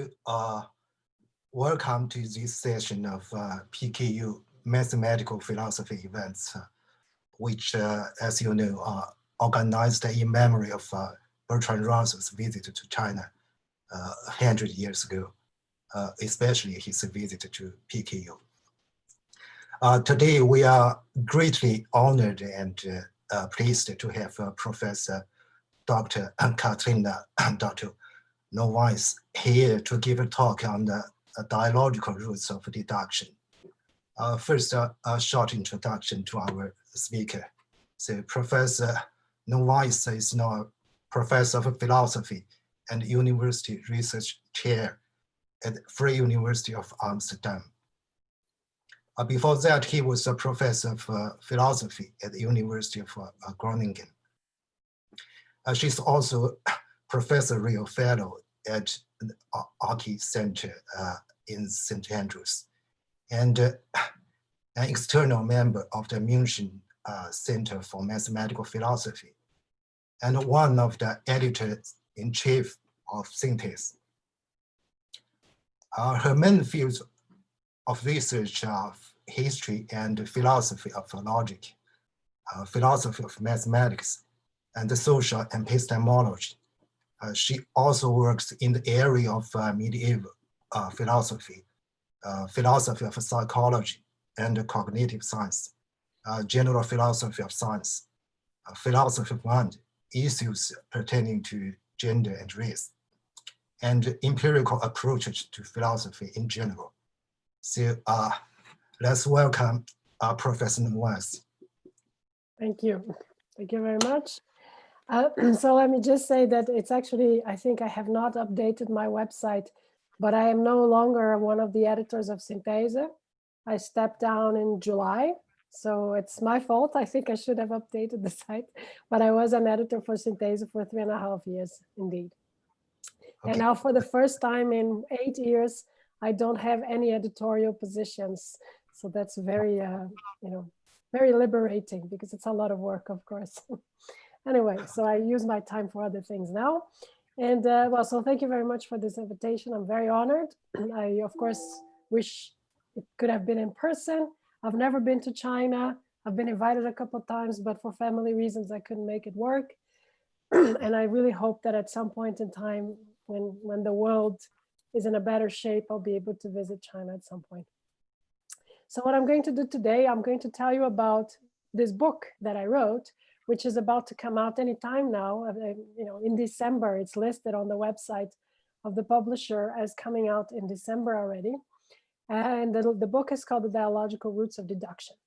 So welcome to this session of PKU Mathematical Philosophy events, which, as you know, are organized in memory of Bertrand Russell's visit to China 100 years ago, especially his visit to PKU. Today, we are greatly honored and pleased to have Professor Dr. Catarina Dutilh here to give a talk on the dialogical roots of deduction. First, a short introduction to our speaker. So Professor Novaes is now Professor of Philosophy and University Research Chair at Free University of Amsterdam. Before that, he was a Professor of Philosophy at the University of Groningen. She's also Professor Real Fellow at the Archie Center in St. Andrews, and an external member of the München Center for Mathematical Philosophy, and one of the editors-in-chief of Synthesis. Her main fields of research are history and philosophy of logic, philosophy of mathematics, and the social epistemology. She also works in the area of medieval philosophy, philosophy of psychology and cognitive science, general philosophy of science, philosophy of mind, issues pertaining to gender and race, and empirical approaches to philosophy in general. So let's welcome Professor Novaes. Thank you. Thank you very much. So let me just say that it's actually, I think I have not updated my website, but I am no longer one of the editors of Synthese. I stepped down in July, so it's my fault. I think I should have updated the site, but I was an editor for Synthese for 3.5 years, indeed. Okay. And now for the first time in 8 years, I don't have any editorial positions. So that's very, very liberating because it's a lot of work, of course. Anyway, so I use my time for other things now. And well, so thank you very much for this invitation. I'm very honored. I, of course, wish it could have been in person. I've never been to China. I've been invited a couple of times, but for family reasons, I couldn't make it work. And I really hope that at some point in time, when the world is in a better shape, I'll be able to visit China at some point. So what I'm going to do today, I'm going to tell you about this book that I wrote, which is about to come out anytime now. In December, it's listed on the website of the publisher as coming out in December already. And the book is called The Dialogical Roots of Deduction.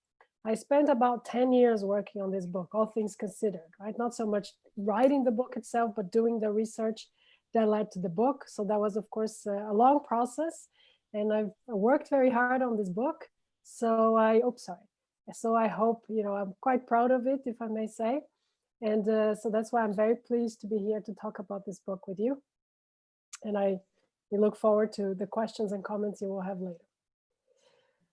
I spent about 10 years working on this book, all things considered, right? Not so much writing the book itself, but doing the research that led to the book. So that was, of course, a long process. And I've worked very hard on this book. So I hope, I'm quite proud of it, if I may say. And so that's why I'm very pleased to be here to talk about this book with you. And we look forward to the questions and comments you will have later.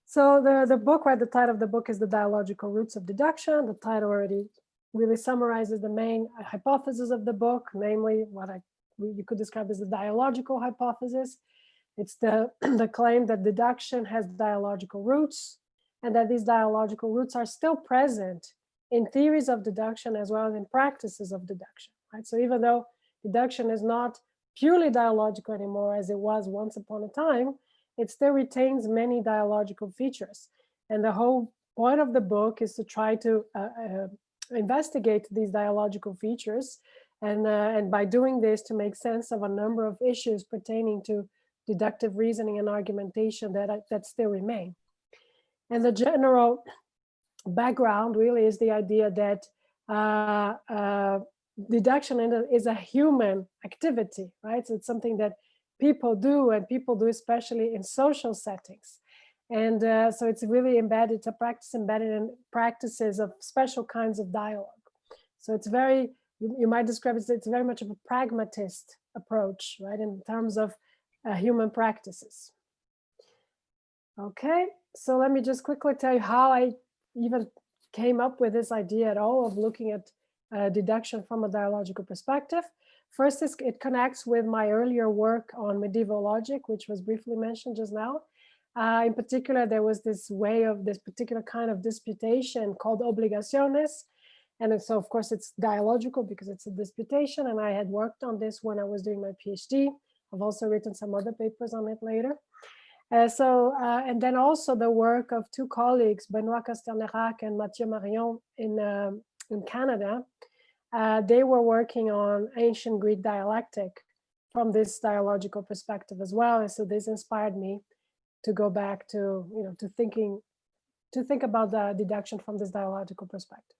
So the book, right, the title of the book is The Dialogical Roots of Deduction. The title already really summarizes the main hypothesis of the book, namely what you could describe as the dialogical hypothesis. It's the claim that deduction has dialogical roots, and that these dialogical roots are still present in theories of deduction as well as in practices of deduction, right? So even though deduction is not purely dialogical anymore as it was once upon a time, it still retains many dialogical features. And the whole point of the book is to try to investigate these dialogical features, and by doing this, to make sense of a number of issues pertaining to deductive reasoning and argumentation that still remain. And the general background really is the idea that deduction is a human activity, right? So it's something that people do, and people do especially in social settings. And so it's really embedded, it's a practice embedded in practices of special kinds of dialogue. So it's very, you might describe it, it's very much of a pragmatist approach, right, in terms of human practices. Okay, so let me just quickly tell you how I even came up with this idea at all of looking at deduction from a dialogical perspective. First, it connects with my earlier work on medieval logic, which was briefly mentioned just now. In particular, there was this particular kind of disputation called obligaciones. And so, of course, it's dialogical because it's a disputation. And I had worked on this when I was doing my PhD. I've also written some other papers on it later. And then also the work of two colleagues, Benoit Casternerac and Mathieu Marion in Canada. They were working on ancient Greek dialectic from this dialogical perspective as well. And so this inspired me to go back to, to think about the deduction from this dialogical perspective.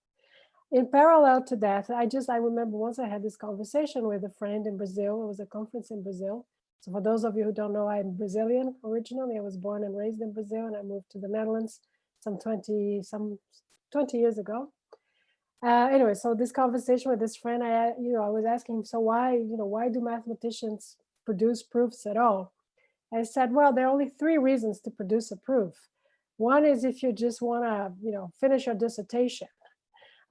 In parallel to that, I remember once I had this conversation with a friend in Brazil. It was a conference in Brazil. So for those of you who don't know, I'm Brazilian originally. I was born and raised in Brazil, and I moved to the Netherlands some 20 years ago. Anyway, so this conversation with this friend, I was asking him, so why do mathematicians produce proofs at all? I said, well, there are only three reasons to produce a proof. One is if you just want to, finish your dissertation.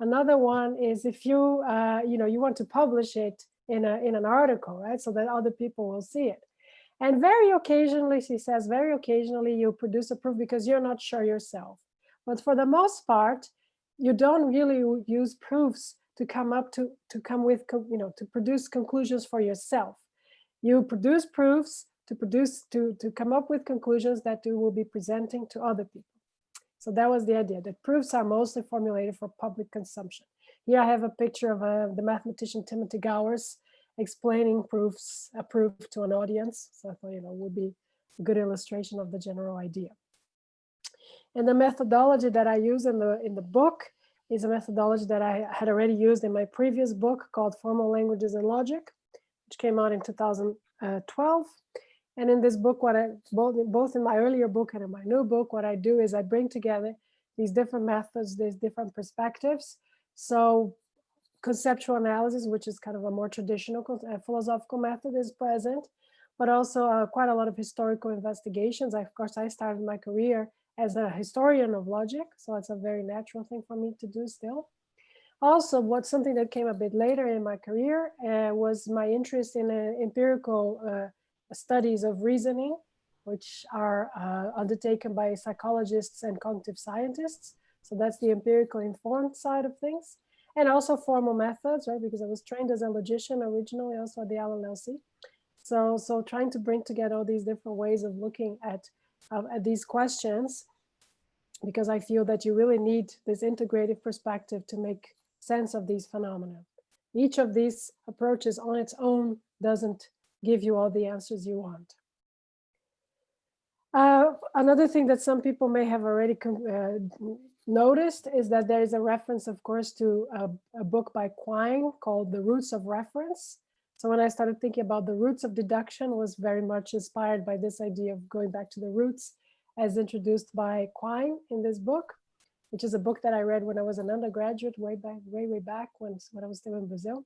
Another one is if you, you want to publish it in an article, right? So that other people will see it. And very occasionally, she says, very occasionally you produce a proof because you're not sure yourself. But for the most part, you don't really use proofs to produce conclusions for yourself. You produce proofs to come up with conclusions that you will be presenting to other people. So that was the idea, that proofs are mostly formulated for public consumption. Here I have a picture of the mathematician Timothy Gowers explaining a proof to an audience. So I thought, would be a good illustration of the general idea. And the methodology that I use in the book is a methodology that I had already used in my previous book called Formal Languages and Logic, which came out in 2012. And in this book, both in my earlier book and in my new book, what I do is I bring together these different methods, these different perspectives. So conceptual analysis, which is kind of a more traditional philosophical method, is present, but also quite a lot of historical investigations. Of course, I started my career as a historian of logic, so it's a very natural thing for me to do still. Also, something that came a bit later in my career was my interest in empirical studies of reasoning, which are undertaken by psychologists and cognitive scientists. So that's the empirical informed side of things. And also formal methods, right? Because I was trained as a logician originally, also at the LLC. So trying to bring together all these different ways of looking at these questions, because I feel that you really need this integrative perspective to make sense of these phenomena. Each of these approaches on its own doesn't give you all the answers you want. Another thing that some people may have already noticed is that there is a reference, of course, to a book by Quine called The Roots of Reference. So when I started thinking about the roots of deduction, was very much inspired by this idea of going back to the roots as introduced by Quine in this book, which is a book that I read when I was an undergraduate way back when I was still in Brazil.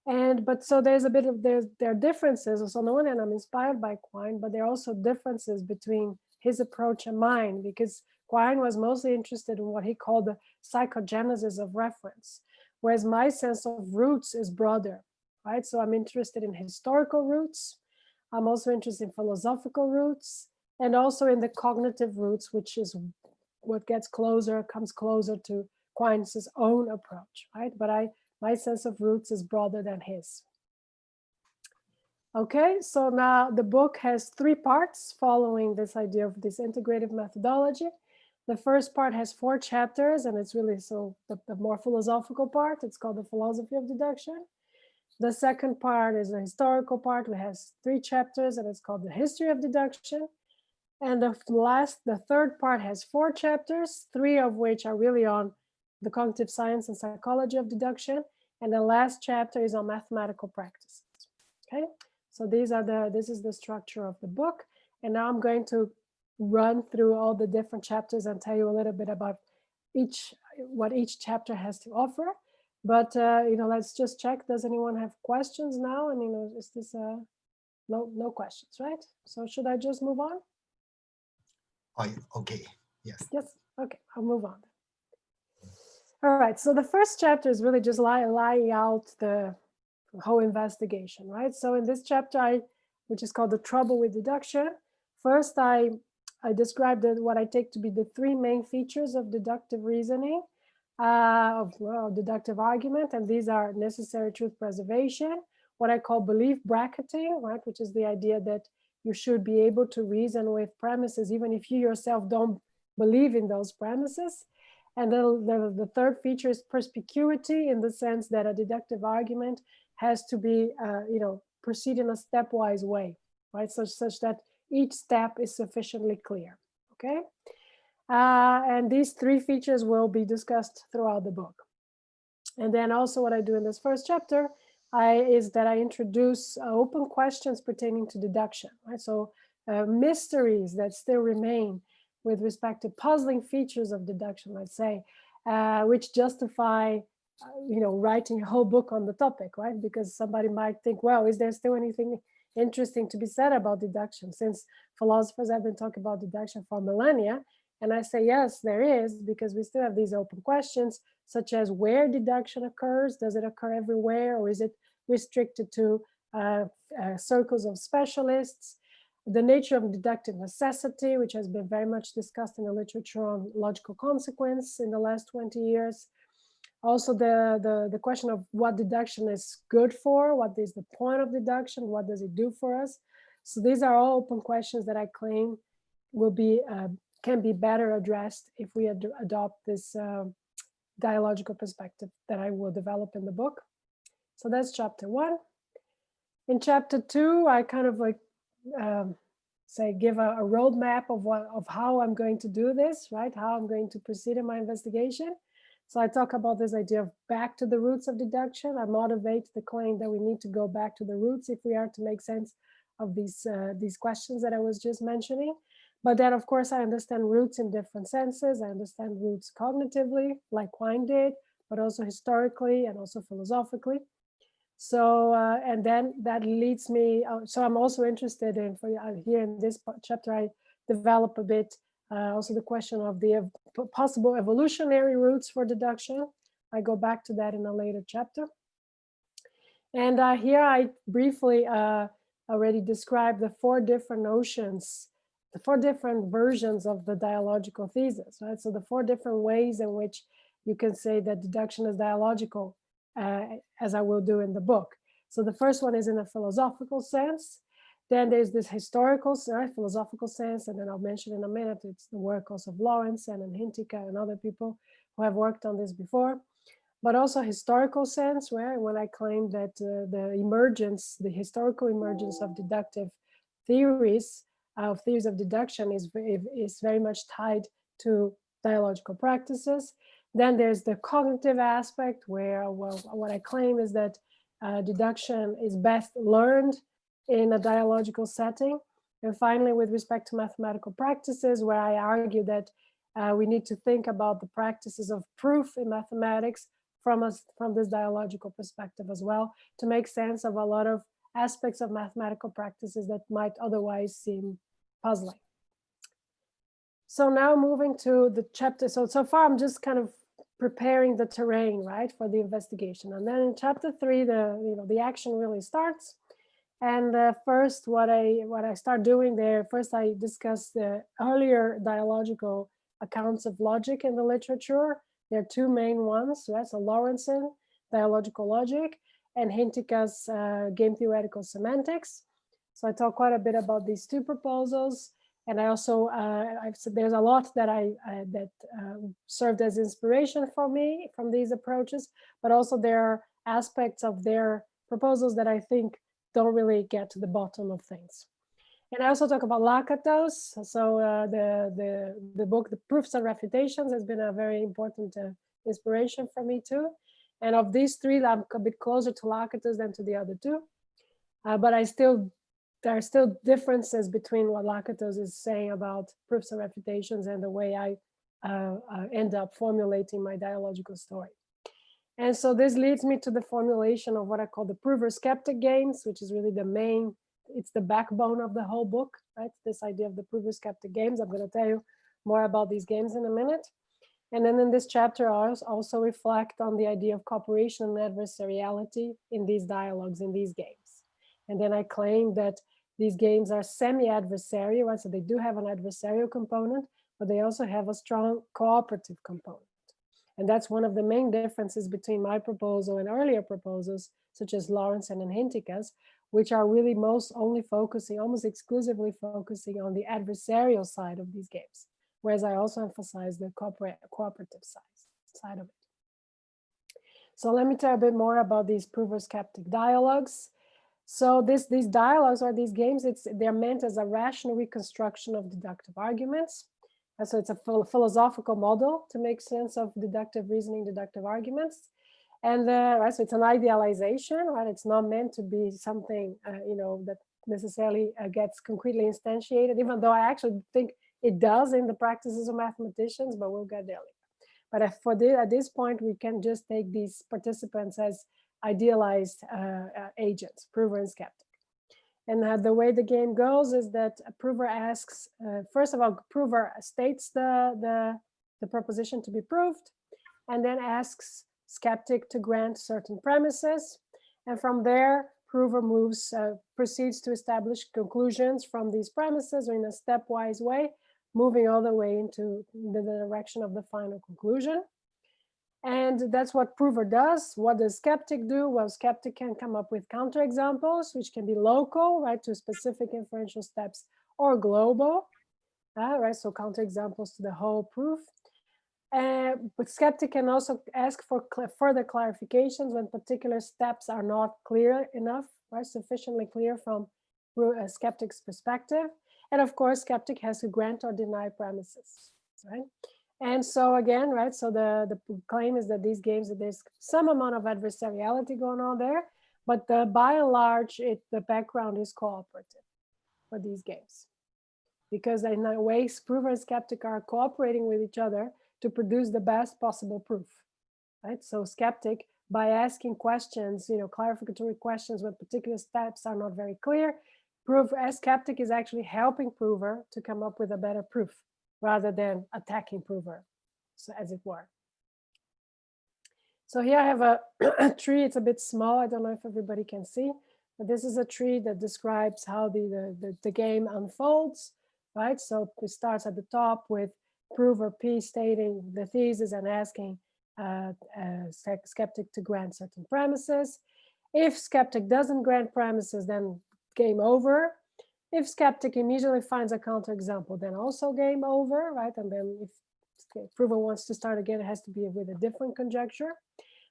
But so there's a bit of, there are differences. So on the one hand, I'm inspired by Quine, but there are also differences between his approach and mine, because Quine was mostly interested in what he called the psychogenesis of reference, whereas my sense of roots is broader, right? So I'm interested in historical roots. I'm also interested in philosophical roots, and also in the cognitive roots, which is what comes closer to Quine's own approach, right? But my sense of roots is broader than his. Okay, so now the book has three parts following this idea of this integrative methodology. The first part has 4 chapters, and it's really the more philosophical part. It's called the Philosophy of Deduction. The second part is the historical part, which has 3 chapters, and it's called the History of Deduction. And the third part has 4 chapters, 3 of which are really on the cognitive science and psychology of deduction. And the last chapter is on mathematical practices. Okay, so this is the structure of the book. And now I'm going to run through all the different chapters and tell you a little bit about what each chapter has to offer. But let's just check. Does anyone have questions now? And is this no questions, right? So should I just move on? Okay, yes. Yes, okay, I'll move on. All right, so the first chapter is really just laying out the whole investigation, right? So in this chapter, which is called The Trouble with Deduction, first I described what I take to be the three main features of deductive reasoning, of deductive argument, and these are necessary truth preservation, what I call belief bracketing, right, which is the idea that you should be able to reason with premises even if you yourself don't believe in those premises. And the third feature is perspicuity, in the sense that a deductive argument has to be, proceed in a stepwise way, right? Such that each step is sufficiently clear, okay? And these three features will be discussed throughout the book. And then also what I do in this first chapter is that I introduce open questions pertaining to deduction, right? So mysteries that still remain with respect to puzzling features of deduction, let's say, which justify, writing a whole book on the topic, right? Because somebody might think, well, is there still anything interesting to be said about deduction, since philosophers have been talking about deduction for millennia? And I say, yes, there is, because we still have these open questions, such as where deduction occurs. Does it occur everywhere, or is it restricted to circles of specialists? The nature of deductive necessity, which has been very much discussed in the literature on logical consequence in the last 20 years. Also the question of what deduction is good for, what is the point of deduction, what does it do for us? So these are all open questions that I claim will be can be better addressed if we adopt this dialogical perspective that I will develop in the book. So that's chapter 1. In chapter 2, I kind of like give a roadmap of how I'm going to do this, right? How I'm going to proceed in my investigation. So I talk about this idea of back to the roots of deduction. I motivate the claim that we need to go back to the roots if we are to make sense of these questions that I was just mentioning. But then, of course, I understand roots in different senses. I understand roots cognitively, like Quine did, but also historically and also philosophically. So, and then that leads me, so I'm also interested in, here in this chapter, I develop a bit also the question of the possible evolutionary roots for deduction. I go back to that in a later chapter. And here I briefly already described the 4 different notions, the 4 different versions of the dialogical thesis, right? So the 4 different ways in which you can say that deduction is dialogical, as I will do in the book. So the first one is in a philosophical sense. Then there's this historical, philosophical sense, and then I'll mention in a minute, it's the work also of Lawrence and Hintika and other people who have worked on this before. But also historical sense, where when I claim that the historical emergence of deductive theories, of theories of deduction is very much tied to dialogical practices. Then there's the cognitive aspect, where, well, what I claim is that deduction is best learned in a dialogical setting. And finally, with respect to mathematical practices, where I argue that we need to think about the practices of proof in mathematics from this dialogical perspective as well, to make sense of a lot of aspects of mathematical practices that might otherwise seem puzzling. So now moving to the chapter. So far I'm just kind of preparing the terrain, right, for the investigation. And then in chapter 3, the action really starts. And first, what I start doing there, first I discuss the earlier dialogical accounts of logic in the literature. There are 2 main ones, right? So Lawrencean dialogical logic and Hintika's game theoretical semantics. So I talk quite a bit about these 2 proposals. And I also, I've said there's a lot that served as inspiration for me from these approaches, but also there are aspects of their proposals that I think don't really get to the bottom of things. And I also talk about Lakatos. So the book, The Proofs and Refutations, has been a very important inspiration for me too. And of these 3, I'm a bit closer to Lakatos than to the other 2. But there are still differences between what Lakatos is saying about proofs and refutations and the way I end up formulating my dialogical story. And so this leads me to the formulation of what I call the prover-skeptic games, which is really it's the backbone of the whole book, right? This idea of the prover-skeptic games. I'm going to tell you more about these games in a minute. And then in this chapter, I also reflect on the idea of cooperation and adversariality in these dialogues, in these games. And then I claim that these games are semi-adversarial, right? So they do have an adversarial component, but they also have a strong cooperative component. And that's one of the main differences between my proposal and earlier proposals, such as Lawrence and Hintikas, which are really almost exclusively focusing on the adversarial side of these games. Whereas I also emphasize the cooperative side of it. So let me tell a bit more about these prover-skeptic dialogues. So these dialogues or these games, they're meant as a rational reconstruction of deductive arguments. And so it's a philosophical model to make sense of deductive reasoning, deductive arguments. And right, so it's an idealization, right? It's not meant to be something, that necessarily gets concretely instantiated, even though I actually think it does in the practices of mathematicians, but we'll get there later. But at this point, we can just take these participants as idealized agents, prover and skeptic. And the way the game goes is that a prover asks, first of all, prover states the proposition to be proved, and then asks skeptic to grant certain premises. And from there, prover proceeds to establish conclusions from these premises or in a stepwise way, moving all the way into the direction of the final conclusion. And that's what prover does. What does skeptic do? Well, skeptic can come up with counterexamples, which can be local, right, to specific inferential steps, or global, right, so counterexamples to the whole proof. But skeptic can also ask for further clarifications when particular steps are not clear enough, right, sufficiently clear from a skeptic's perspective. And of course, skeptic has to grant or deny premises, right? And so again, right, so the claim is that these games, there's some amount of adversariality going on there, but by and large, the background is cooperative for these games. Because in a way, prover and skeptic are cooperating with each other to produce the best possible proof, right? So skeptic, by asking questions, clarificatory questions when particular steps are not very clear, skeptic is actually helping prover to come up with a better proof rather than attacking prover, so as it were. So here I have a tree. It's a bit small. I don't know if everybody can see, but this is a tree that describes how the game unfolds, right? So it starts at the top with prover P stating the thesis and asking skeptic to grant certain premises. If skeptic doesn't grant premises, then game over. If skeptic immediately finds a counterexample, then also game over, right? And then if prover wants to start again, it has to be with a different conjecture.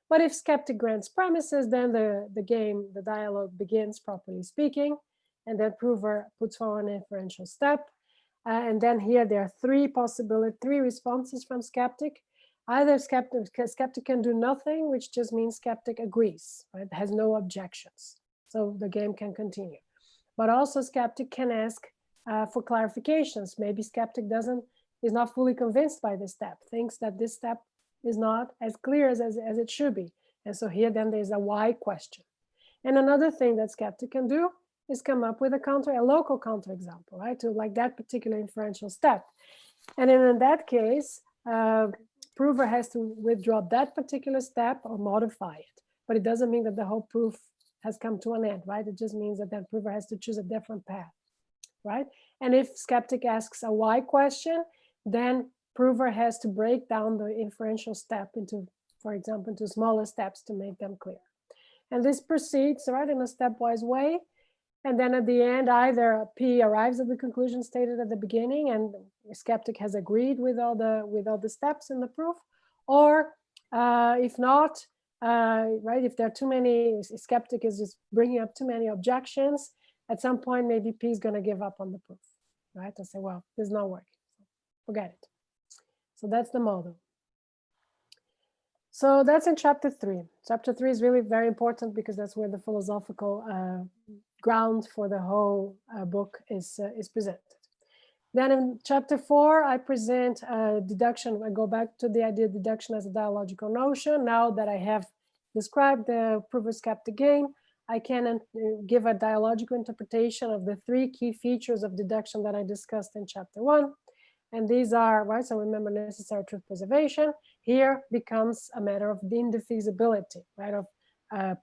But if skeptic grants premises, then the dialogue begins, properly speaking, and then prover puts forward an inferential step. And then here there are three responses from skeptic. Either skeptic can do nothing, which just means skeptic agrees, right? Has no objections. So the game can continue. But also skeptic can ask for clarifications. Maybe skeptic is not fully convinced by this step, thinks that this step is not as clear as it should be. And so here then there's a why question. And another thing that skeptic can do is come up with a local counterexample, right, to like that particular inferential step. And then in that case, prover has to withdraw that particular step or modify it. But it doesn't mean that the whole proof has come to an end, right? It just means that then prover has to choose a different path, right? And if skeptic asks a why question, then prover has to break down the inferential step into, for example, into smaller steps to make them clear. And this proceeds, right, in a stepwise way. And then at the end, either P arrives at the conclusion stated at the beginning and the skeptic has agreed with all the steps in the proof, or if not, right, if there are too many, skeptic is just bringing up too many objections, at some point maybe P is going to give up on the proof, right, and say, well, this is not working, so forget it. So that's the model. So that's in chapter 3. Chapter 3 is really very important because that's where the philosophical ground for the whole book is presented. Then in chapter 4, I present deduction. I go back to the idea of deduction as a dialogical notion. Now that I have described the prover-skeptic game, I can give a dialogical interpretation of the 3 key features of deduction that I discussed in chapter 1. And these are, right, so remember necessary truth preservation here becomes a matter of the indefeasibility, right, of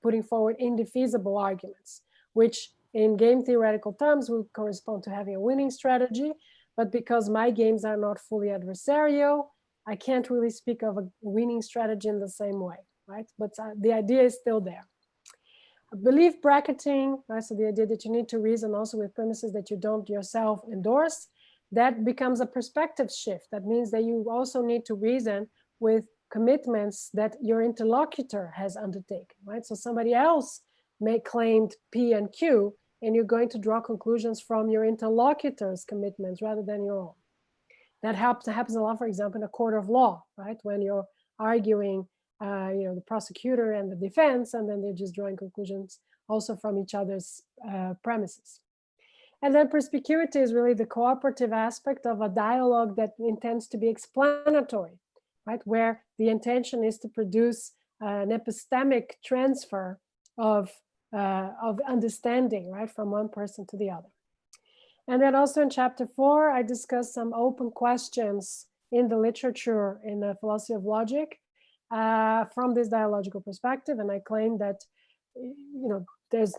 putting forward indefeasible arguments, which in game theoretical terms would correspond to having a winning strategy. But because my games are not fully adversarial, I can't really speak of a winning strategy in the same way, right? But the idea is still there. Belief bracketing, right? So the idea that you need to reason also with premises that you don't yourself endorse, that becomes a perspective shift. That means that you also need to reason with commitments that your interlocutor has undertaken, right? So somebody else may claim P and Q, and you're going to draw conclusions from your interlocutor's commitments rather than your own. That happens a lot, for example, in a court of law, right? When you're arguing, the prosecutor and the defense, and then they're just drawing conclusions also from each other's premises. And then perspicuity is really the cooperative aspect of a dialogue that intends to be explanatory, right? Where the intention is to produce an epistemic transfer of understanding, right, from one person to the other. And then also in chapter 4, I discussed some open questions in the literature in the philosophy of logic from this dialogical perspective. And I claim that, there's,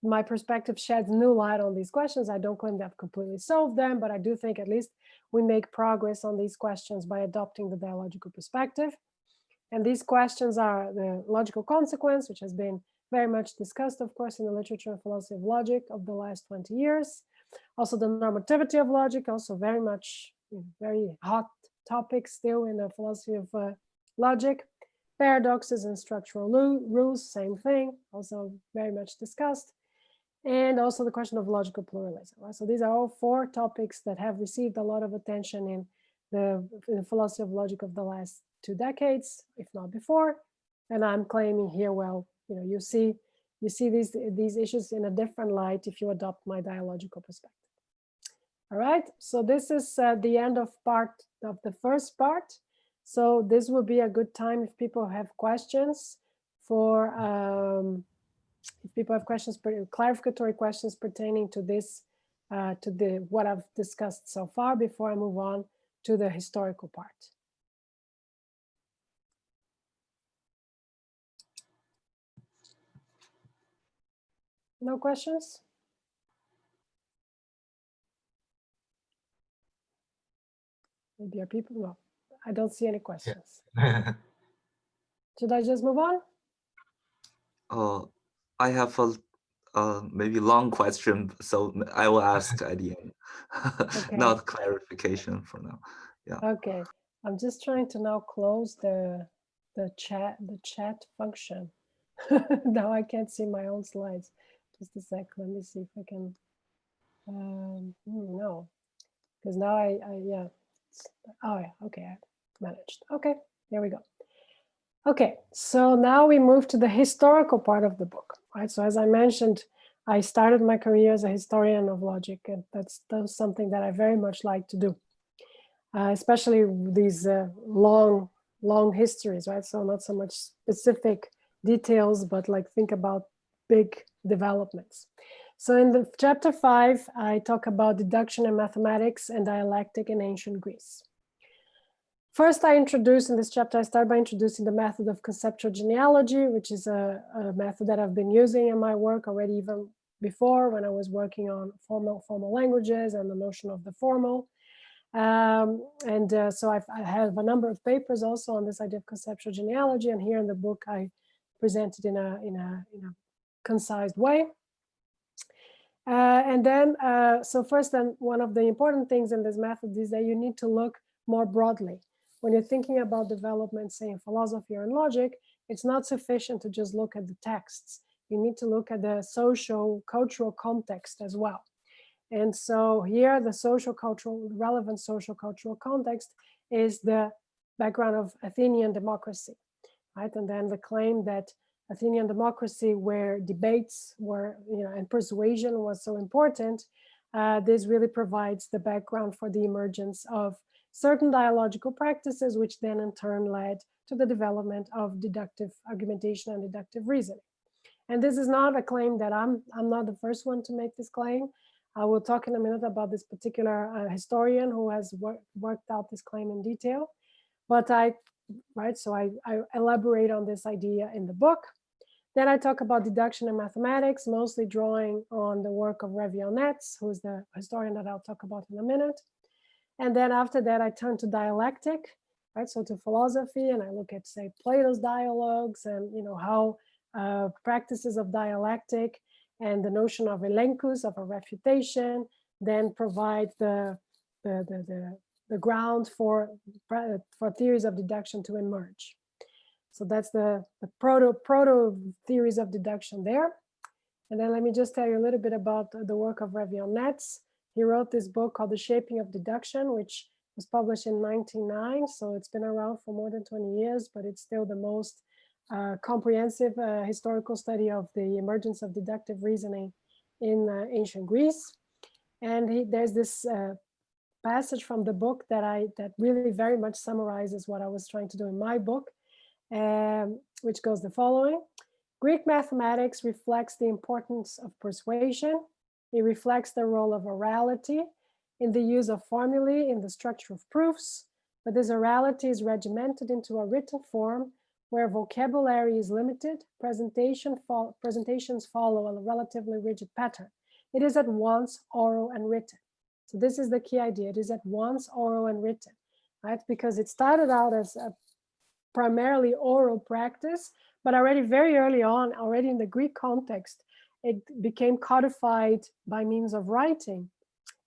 my perspective sheds new light on these questions. I don't claim that I've completely solved them, but I do think at least we make progress on these questions by adopting the dialogical perspective. And these questions are the logical consequence, which has been very much discussed, of course, in the literature of philosophy of logic of the last 20 years. Also the normativity of logic, also very much, very hot topic still in the philosophy of logic. Paradoxes and structural rules, same thing, also very much discussed. And also the question of logical pluralism. Right? So these are all 4 topics that have received a lot of attention in the philosophy of logic of the last 2 decades, if not before. And I'm claiming here, well, you see these issues in a different light if you adopt my dialogical perspective. All right, so this is the end of the first part. So this will be a good time if people have questions clarificatory questions pertaining to this, what I've discussed so far before I move on to the historical part. No questions? Maybe are people? No, I don't see any questions. Yeah. Should I just move on? I have a maybe long question, so I will ask at the end. Okay. Not clarification for now. Yeah. Okay, I'm just trying to now close the chat function. Now I can't see my own slides. Just a sec. Let me see if I can. No, because now yeah. Oh yeah. Okay, I managed. Okay, here we go. Okay, so now we move to the historical part of the book, right? So as I mentioned, I started my career as a historian of logic, and that's something that I very much like to do, especially these long histories, right? So not so much specific details, but like think about big developments. So in the chapter 5, I talk about deduction in mathematics and dialectic in ancient Greece. First, I start by introducing the method of conceptual genealogy, which is a method that I've been using in my work already even before when I was working on formal languages and the notion of the formal. So I have a number of papers also on this idea of conceptual genealogy, and here in the book I present it in a concise way. So first, then one of the important things in this method is that you need to look more broadly. When you're thinking about development, say in philosophy or in logic, it's not sufficient to just look at the texts. You need to look at the social, cultural context as well. And so here, the relevant social cultural context is the background of Athenian democracy, right? And then the claim that Athenian democracy, where debates were, and persuasion was so important, this really provides the background for the emergence of certain dialogical practices, which then in turn led to the development of deductive argumentation and deductive reasoning. And this is not a claim that I'm not the first one to make this claim. I will talk in a minute about this particular historian who has worked out this claim in detail. But so I elaborate on this idea in the book. Then I talk about deduction in mathematics, mostly drawing on the work of Reviel-Netz, who is the historian that I'll talk about in a minute. And then after that, I turn to dialectic, right? So to philosophy, and I look at, say, Plato's dialogues and, how practices of dialectic and the notion of elenchus, of a refutation, then provide the ground for theories of deduction to emerge. So that's the proto theories of deduction there. And then let me just tell you a little bit about the work of Reviel-Netz. He wrote this book called The Shaping of Deduction, which was published in 1909. So it's been around for more than 20 years, but it's still the most comprehensive historical study of the emergence of deductive reasoning in ancient Greece. And there's this passage from the book that really very much summarizes what I was trying to do in my book, which goes the following. Greek mathematics reflects the importance of persuasion. It reflects the role of orality in the use of formulae in the structure of proofs, but this orality is regimented into a written form where vocabulary is limited, presentations follow a relatively rigid pattern. It is at once oral and written. So this is the key idea. It is at once oral and written, right? Because it started out as a primarily oral practice, but already very early on, already in the Greek context, it became codified by means of writing.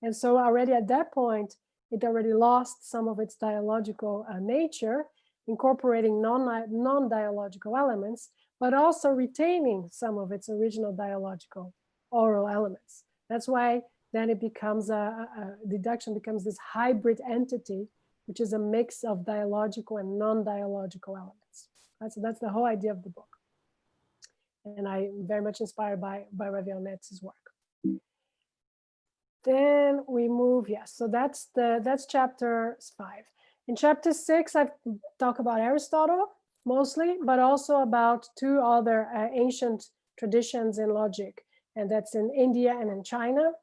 And so already at that point, it already lost some of its dialogical nature, incorporating non-dialogical elements, but also retaining some of its original dialogical oral elements. That's why then it becomes deduction becomes this hybrid entity, which is a mix of dialogical and non-dialogical elements. So that's the whole idea of the book. And I'm very much inspired by Reviel-Netz's work. Then we move, yes, so that's chapter 5. In chapter 6, I talk about Aristotle mostly, but also about two other ancient traditions in logic, and that's in India and in China,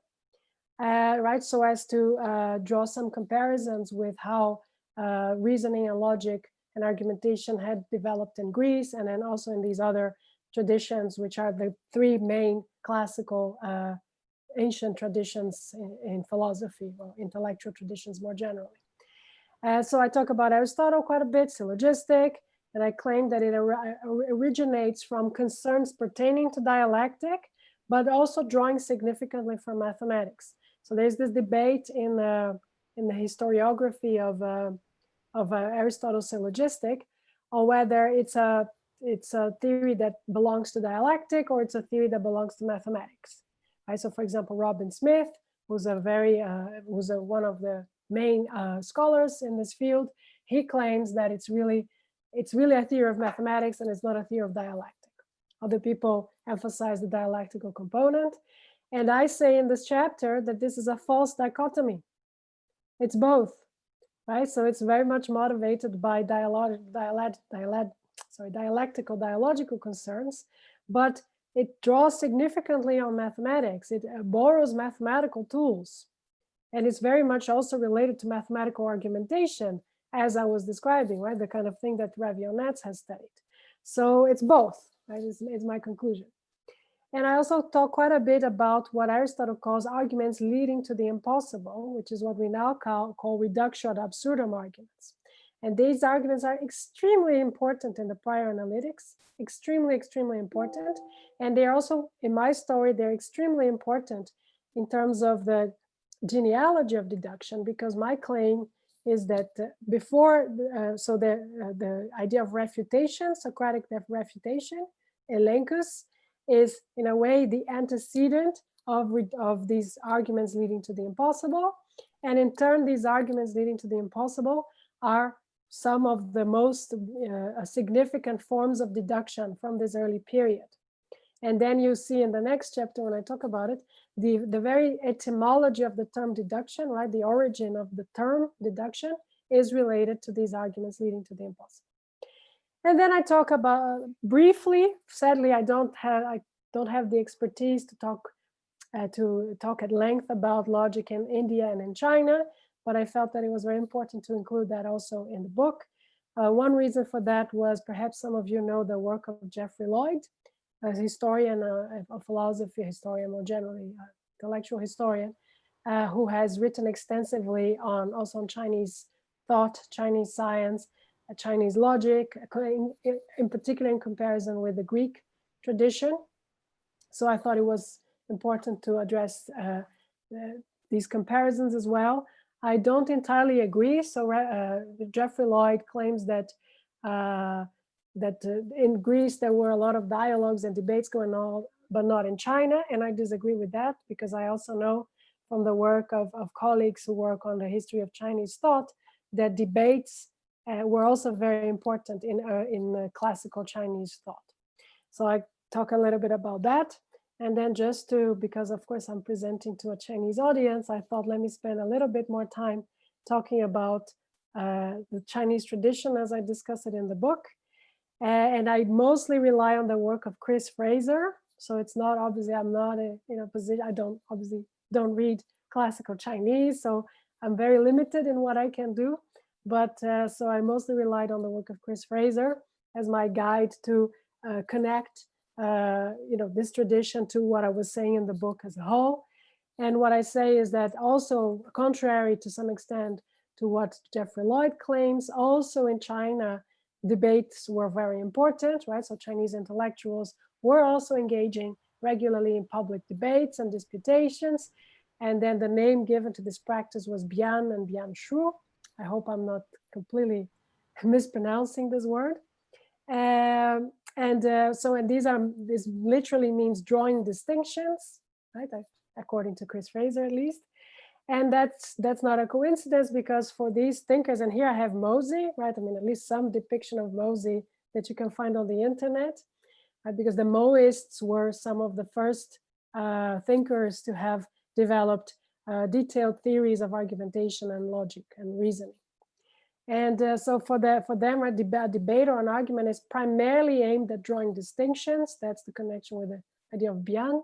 right? So as to draw some comparisons with how reasoning and logic and argumentation had developed in Greece, and then also in these other traditions, which are the three main classical ancient traditions in philosophy, or intellectual traditions more generally. So I talk about Aristotle quite a bit, syllogistic, and I claim that it originates from concerns pertaining to dialectic, but also drawing significantly from mathematics. So there's this debate in the historiography of Aristotle's syllogistic on whether it's a theory that belongs to dialectic or it's a theory that belongs to mathematics. Right? So for example, Robin Smith, who's one of the main scholars in this field, he claims that it's really a theory of mathematics and it's not a theory of dialectic. Other people emphasize the dialectical component. And I say in this chapter that this is a false dichotomy. It's both, right? So it's very much motivated by dialectical, dialogical concerns, but it draws significantly on mathematics. It borrows mathematical tools. And it's very much also related to mathematical argumentation, as I was describing, right? The kind of thing that Reviel-Netz has studied. So it's both, right? It's my conclusion. And I also talk quite a bit about what Aristotle calls arguments leading to the impossible, which is what we now call reductio ad absurdum arguments. And these arguments are extremely important in the prior analytics, extremely, extremely important. And they're also, in my story, they're extremely important in terms of the genealogy of deduction, because my claim is that the idea of refutation, Socratic refutation, elenchus, is in a way the antecedent of these arguments leading to the impossible. And in turn, these arguments leading to the impossible are some of the most significant forms of deduction from this early period. And then you see in the next chapter, when I talk about it, the very etymology of the term deduction, right? The origin of the term deduction is related to these arguments leading to the impossible. And then I talk about briefly, sadly, I don't have the expertise to talk to talk at length about logic in India and in China, but I felt that it was very important to include that also in the book. One reason for that was, perhaps some of you know the work of Geoffrey Lloyd, a historian, a philosophy historian, more generally, intellectual historian, who has written extensively also on Chinese thought, Chinese science, Chinese logic, in particular in comparison with the Greek tradition. So I thought it was important to address these comparisons as well. I don't entirely agree. So Geoffrey Lloyd claims that in Greece there were a lot of dialogues and debates going on, but not in China. And I disagree with that, because I also know from the work of colleagues who work on the history of Chinese thought that debates were also very important in classical Chinese thought. So I talk a little bit about that. And then just because of course I'm presenting to a Chinese audience, I thought let me spend a little bit more time talking about the Chinese tradition as I discuss it in the book. And I mostly rely on the work of Chris Fraser. So it's not, obviously, I'm not in a position, I don't read classical Chinese. So I'm very limited in what I can do. But so I mostly relied on the work of Chris Fraser as my guide to connect this tradition to what I was saying in the book as a whole. And what I say is that also, contrary to some extent to what Geoffrey Lloyd claims, also in China, debates were very important, right? So Chinese intellectuals were also engaging regularly in public debates and disputations. And then the name given to this practice was Bian and Bianshu. I hope I'm not completely mispronouncing this word. And this literally means drawing distinctions, right? According to Chris Fraser, at least. And that's not a coincidence, because for these thinkers, and here I have Mosey, right? I mean, at least some depiction of Mosey that you can find on the internet, right? Because the Moists were some of the first thinkers to have developed detailed theories of argumentation and logic and reasoning. And so for them, a debate or an argument is primarily aimed at drawing distinctions. That's the connection with the idea of Bian.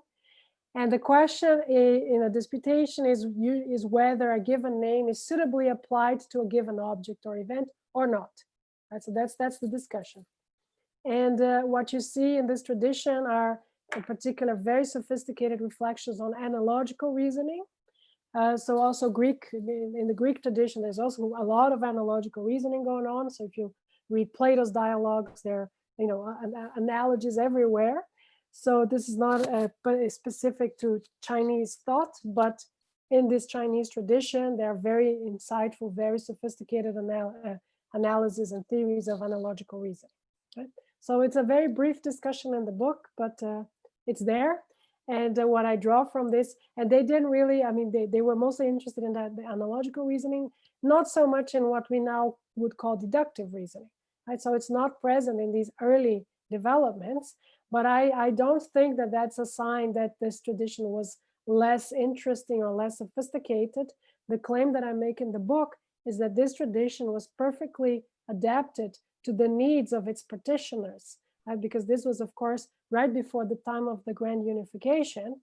And the question in a disputation is whether a given name is suitably applied to a given object or event or not. Right? So that's the discussion. And what you see in this tradition are, in particular, very sophisticated reflections on analogical reasoning. So also in the Greek tradition, there's also a lot of analogical reasoning going on. So if you read Plato's dialogues, there are analogies everywhere. So this is not specific to Chinese thought, but in this Chinese tradition, there are very insightful, very sophisticated analysis and theories of analogical reasoning. Right? So it's a very brief discussion in the book, but it's there. And what I draw from this, and they didn't really, I mean, they were mostly interested in the analogical reasoning, not so much in what we now would call deductive reasoning. Right? So it's not present in these early developments, but I don't think that that's a sign that this tradition was less interesting or less sophisticated. The claim that I make in the book is that this tradition was perfectly adapted to the needs of its practitioners, right? Because this was, of course, right before the time of the Grand Unification.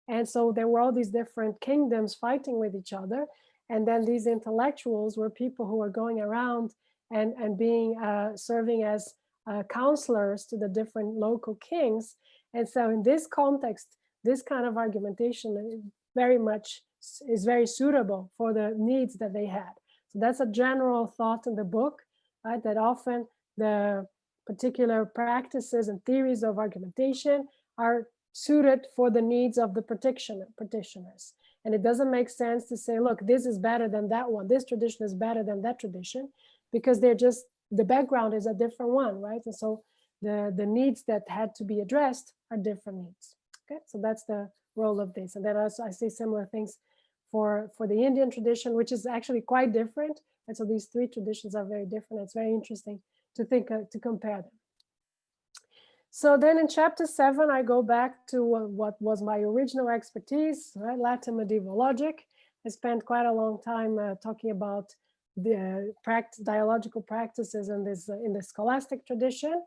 And so there were all these different kingdoms fighting with each other. And then these intellectuals were people who were going around and being serving as counselors to the different local kings. And so in this context, this kind of argumentation is very suitable for the needs that they had. So that's a general thought in the book, right? That often the particular practices and theories of argumentation are suited for the needs of the practitioners. And it doesn't make sense to say, look, this is better than that one. This tradition is better than that tradition, because the background is a different one, right? And so the needs that had to be addressed are different needs. Okay, so that's the role of this. And then also I see similar things for the Indian tradition, which is actually quite different. And so these three traditions are very different. It's very interesting to compare them. So then in chapter 7, I go back to what was my original expertise, right? Latin medieval logic. I spent quite a long time talking about the dialogical practices in the scholastic tradition.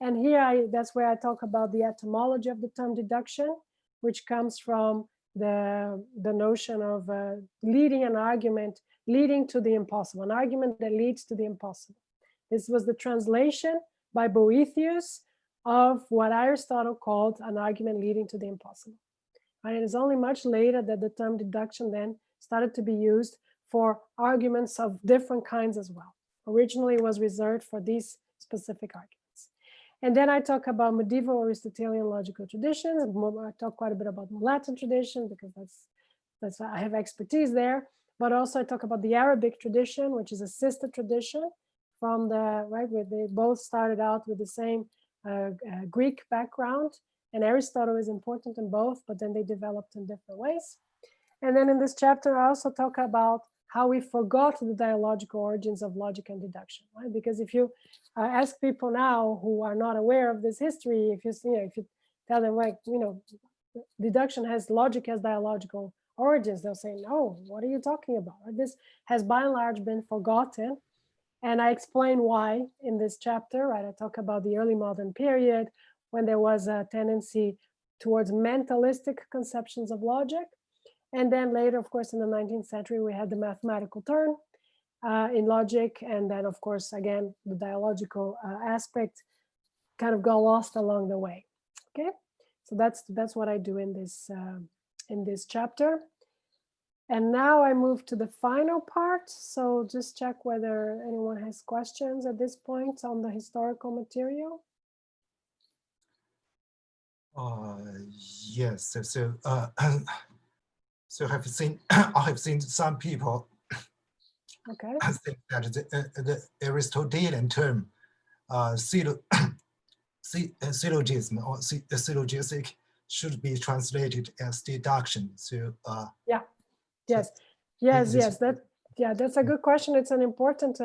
And here that's where I talk about the etymology of the term deduction, which comes from the notion of leading an argument, leading to the impossible, an argument that leads to the impossible. This was the translation by Boethius of what Aristotle called an argument leading to the impossible. And it is only much later that the term deduction then started to be used for arguments of different kinds as well. Originally, it was reserved for these specific arguments. And then I talk about medieval Aristotelian logical traditions. I talk quite a bit about the Latin tradition because that's I have expertise there. But also I talk about the Arabic tradition, which is a sister tradition from the, right, where they both started out with the same Greek background. And Aristotle is important in both, but then they developed in different ways. And then in this chapter, I also talk about how we forgot the dialogical origins of logic and deduction, right? Because if you ask people now who are not aware of this history, if you tell them, like, deduction has logic has dialogical origins, they'll say, no, what are you talking about? This has by and large been forgotten. And I explain why in this chapter, right? I talk about the early modern period when there was a tendency towards mentalistic conceptions of logic. And then later, of course, in the 19th century, we had the mathematical turn in logic. And then, of course, again, the dialogical aspect kind of got lost along the way. Okay, so that's what I do in this chapter. And now I move to the final part. So just check whether anyone has questions at this point on the historical material. Yes. So I have seen some people Okay. think that the Aristotelian term syllogism or syllogistic should be translated as deduction. So yes, that's a good question. It's an important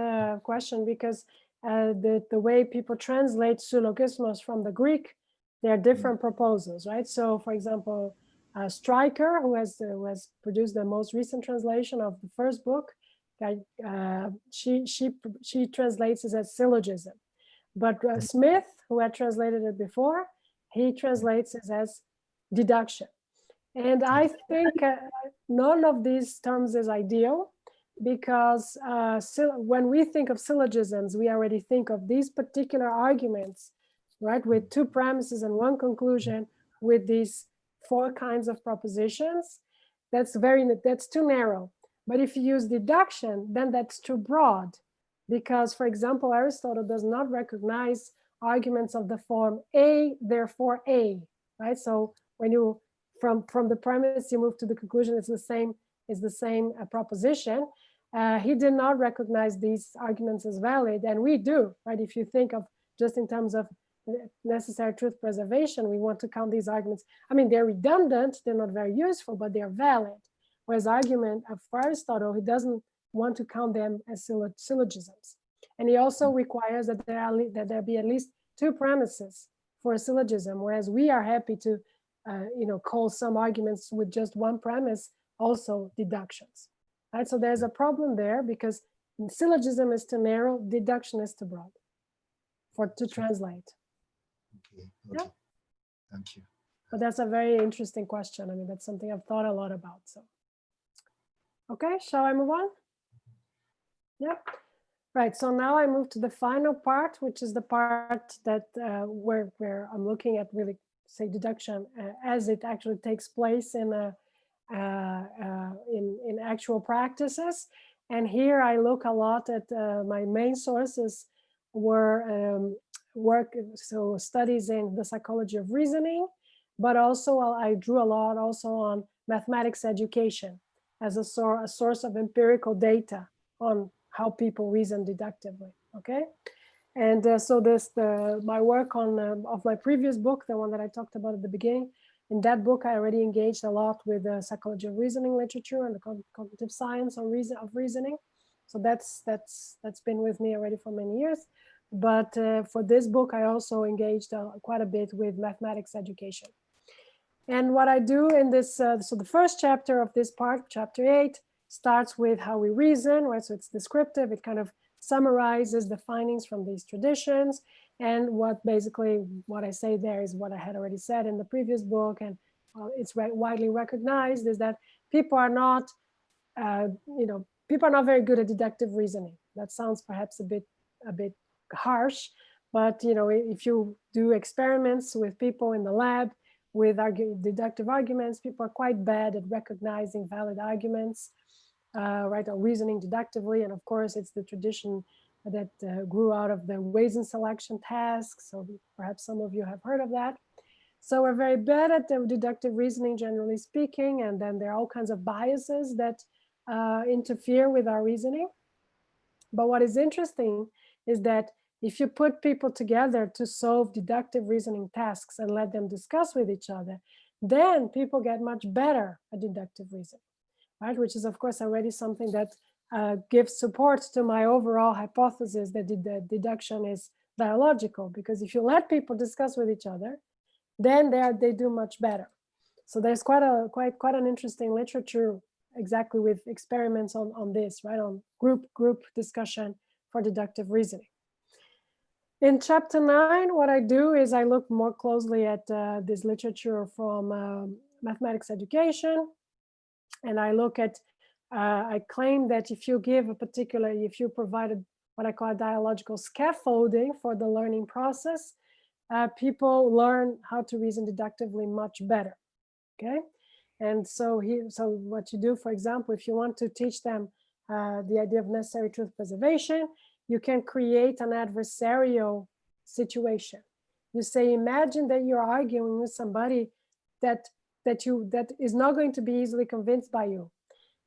question because the way people translate syllogismos from the Greek, there are different proposals, right? So, for example, Stryker, who has produced the most recent translation of the first book, she translates it as syllogism. But Smith, who had translated it before, he translates it as deduction. And I think none of these terms is ideal because when we think of syllogisms, we already think of these particular arguments, right, with two premises and one conclusion with these four kinds of propositions. That's too narrow. But if you use deduction, then that's too broad because, for example, Aristotle does not recognize arguments of the form A, therefore A, right? So when you from the premise you move to the conclusion, it's the same proposition. He did not recognize these arguments as valid, and we do, right? If you think of just in terms of necessary truth preservation, we want to count these arguments. I mean, they're redundant, they're not very useful, but they're valid. Whereas argument of Aristotle, he doesn't want to count them as syllogisms. And he also requires that there be at least two premises for a syllogism, whereas we are happy to call some arguments with just one premise also deductions. Right? So there's a problem there because syllogism is too narrow, deduction is too broad to translate. Okay. Yeah. Thank you. But that's a very interesting question. I mean, that's something I've thought a lot about. So, okay, shall I move on? Yeah. Right. So now I move to the final part, which is the part that where I'm looking at really, say, deduction as it actually takes place in actual practices. And here I look a lot at my main sources were studies in the psychology of reasoning, but also I drew a lot also on mathematics education as a source of empirical data on how people reason deductively. Okay, and so my work on of my previous book, the one that I talked about at the beginning. In that book, I already engaged a lot with the psychology of reasoning literature and the cognitive science of reasoning. So that's been with me already for many years. But for this book, I also engaged quite a bit with mathematics education. And what I do in this, so the first chapter of this part, chapter 8, starts with how we reason, right? So it's descriptive. It kind of summarizes the findings from these traditions. And what I say there is what I had already said in the previous book and it's widely recognized, is that people are not, people are not very good at deductive reasoning. That sounds perhaps a bit harsh, but if you do experiments with people in the lab with deductive arguments, people are quite bad at recognizing valid arguments, right, or reasoning deductively. And of course, it's the tradition that grew out of the Weights and selection task. So perhaps some of you have heard of that. So we're very bad at the deductive reasoning, generally speaking, and then there are all kinds of biases that interfere with our reasoning. But what is interesting is that if you put people together to solve deductive reasoning tasks and let them discuss with each other, then people get much better at deductive reasoning, right? Which is, of course, already something that gives support to my overall hypothesis that deduction is dialogical, because if you let people discuss with each other, then they do much better. So there's quite an interesting literature exactly with experiments on this, right, on group discussion for deductive reasoning. In chapter 9, what I do is I look more closely at this literature from mathematics education, and I look at, I claim that if you give if you provided what I call dialogical scaffolding for the learning process, people learn how to reason deductively much better, okay? And so what you do, for example, if you want to teach them the idea of necessary truth preservation, you can create an adversarial situation. You say, imagine that you're arguing with somebody that is not going to be easily convinced by you.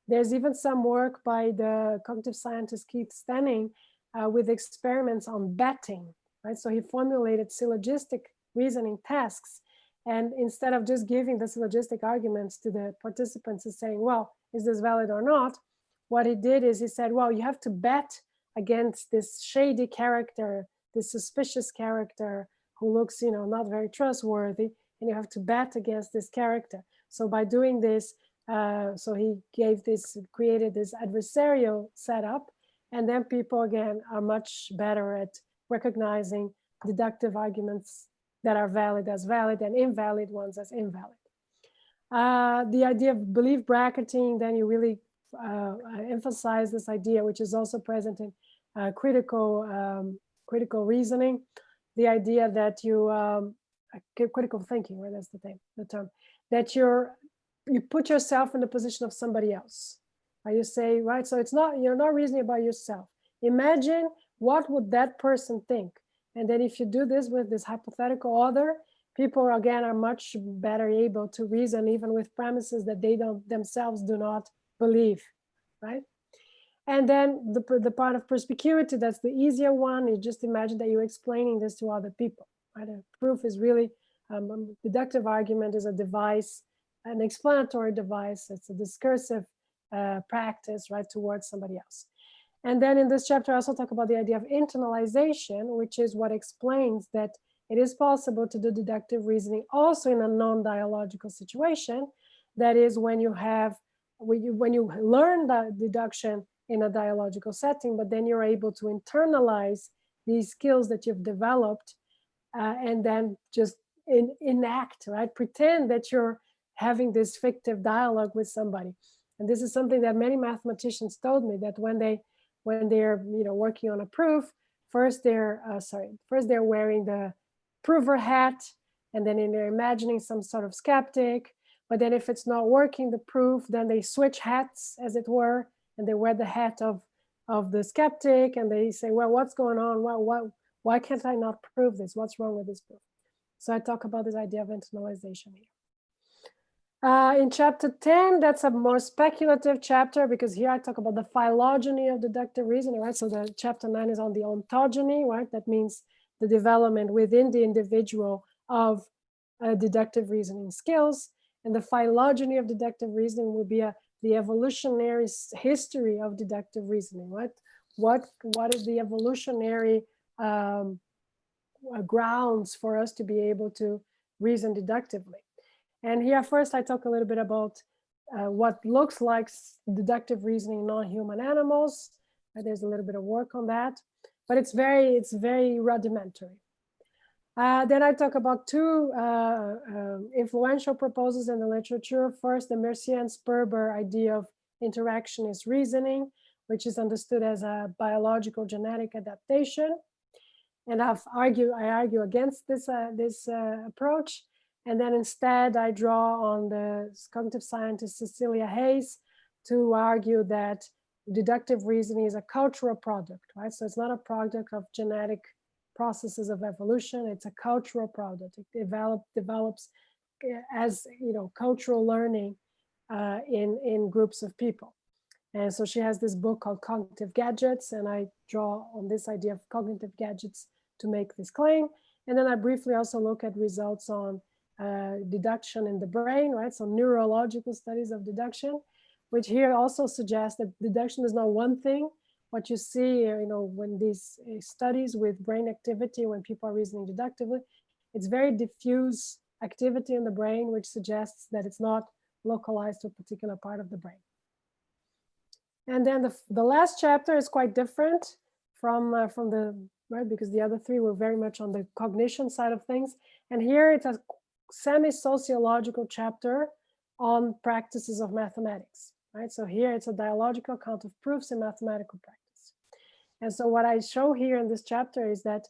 There's even some work by the cognitive scientist Keith Stanning with experiments on betting, right? So he formulated syllogistic reasoning tasks. And instead of just giving the syllogistic arguments to the participants and saying, well, is this valid or not? What he did is he said, well, you have to bet against this shady character, this suspicious character who looks, not very trustworthy, and you have to bet against this character. So by doing this, so he created this adversarial setup, and then people again are much better at recognizing deductive arguments that are valid as valid and invalid ones as invalid. The idea of belief bracketing, then you really emphasize this idea, which is also present in critical reasoning, the idea that you, critical thinking, right, that's the term, that you put yourself in the position of somebody else. You say, right, so you're not reasoning about yourself. Imagine what would that person think? And then if you do this with this hypothetical other, people again are much better able to reason even with premises that they themselves do not believe, right? And then the part of perspicuity, that's the easier one. You just imagine that you're explaining this to other people, right? A proof is really, deductive argument is a device, an explanatory device. It's a discursive practice, right, towards somebody else. And then in this chapter, I also talk about the idea of internalization, which is what explains that it is possible to do deductive reasoning also in a non-dialogical situation. That is when you learn the deduction in a dialogical setting, but then you're able to internalize these skills that you've developed and then just enact, right? Pretend that you're having this fictive dialogue with somebody. And this is something that many mathematicians told me, that when they're working on a proof, first they're wearing the prover hat, and then they're imagining some sort of skeptic. But then if it's not working, the proof, then they switch hats, as it were, and they wear the hat of the skeptic, and they say, well, what's going on? Why can't I not prove this? What's wrong with this proof? So I talk about this idea of internalization here. In chapter 10, that's a more speculative chapter, because here I talk about the phylogeny of deductive reasoning, right? So the chapter 9 is on the ontogeny, right? That means the development within the individual of deductive reasoning skills. And the phylogeny of deductive reasoning will be the evolutionary history of deductive reasoning, right? What is the evolutionary grounds for us to be able to reason deductively? And here first I talk a little bit about what looks like deductive reasoning in non-human animals. There's a little bit of work on that, but it's very rudimentary. Then I talk about two influential proposals in the literature. First, the Mercier-Sperber idea of interactionist reasoning, which is understood as a biological genetic adaptation. And I argue against this approach. And then instead, I draw on the cognitive scientist Cecilia Hayes to argue that deductive reasoning is a cultural product, right? So it's not a product of genetic processes of evolution. It's a cultural product. It develops as, you know, cultural learning in groups of people. And so she has this book called Cognitive Gadgets, and I draw on this idea of cognitive gadgets to make this claim. And then I briefly also look at results on deduction in the brain, right? So neurological studies of deduction, which here also suggests that deduction is not one thing. What you see, you know, when these studies with brain activity, when people are reasoning deductively, it's very diffuse activity in the brain, which suggests that it's not localized to a particular part of the brain. And then the last chapter is quite different from the, right, because the other three were very much on the cognition side of things. And here it's a semi-sociological chapter on practices of mathematics, right? So here it's a dialogical account of proofs in mathematical practice. And so what I show here in this chapter is that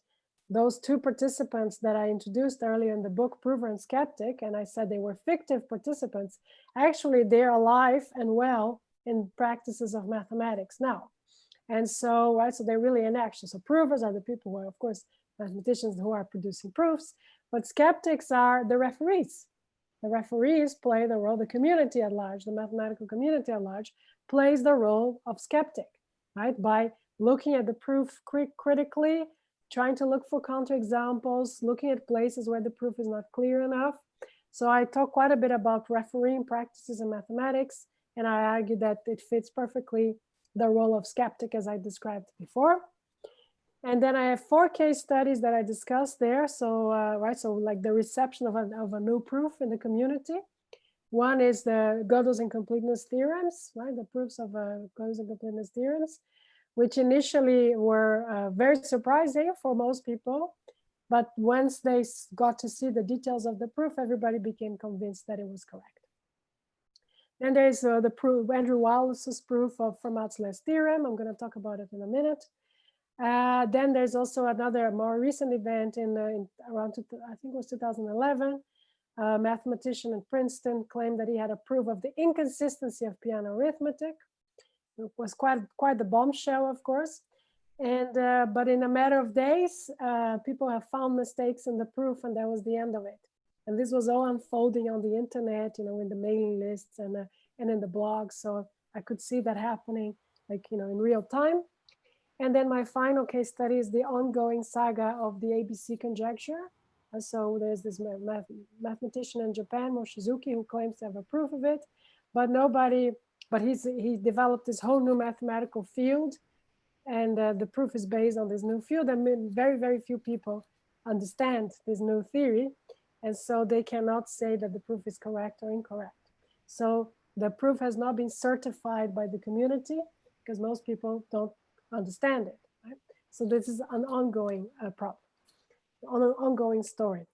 those two participants that I introduced earlier in the book, Prover and Skeptic, and I said they were fictive participants, actually they're alive and well in practices of mathematics now. And so, right, so they're really in action. So provers are the people who are, of course, mathematicians who are producing proofs, but skeptics are the referees. The referees play the role, the community at large, the mathematical community at large plays the role of skeptic, right? By looking at the proof critically, trying to look for counterexamples, looking at places where the proof is not clear enough. So I talk quite a bit about refereeing practices in mathematics, and I argue that it fits perfectly the role of skeptic as I described before. And then I have 4 case studies that I discussed there. So, right, so like the reception of a new proof in the community. One is the Gödel's incompleteness theorems, right? The proofs of Gödel's incompleteness theorems, which initially were very surprising for most people. But once they got to see the details of the proof, everybody became convinced that it was correct. Then there's the proof, Andrew Wallace's proof of Fermat's last theorem. I'm going to talk about it in a minute. Then there's also another more recent event in around, I think it was 2011. A mathematician in Princeton claimed that he had a proof of the inconsistency of piano arithmetic. It was quite the bombshell, of course. And but in a matter of days, people have found mistakes in the proof, and that was the end of it. And this was all unfolding on the internet, you know, in the mailing lists and in the blogs. So I could see that happening, like, you know, in real time. And then my final case study is the ongoing saga of the ABC conjecture. So there's this mathematician in Japan, Mochizuki, who claims to have a proof of it, but he developed this whole new mathematical field, and the proof is based on this new field. And very, very few people understand this new theory, and so they cannot say that the proof is correct or incorrect. So the proof has not been certified by the community because most people don't understand it, right? So this is an ongoing problem, on an ongoing story.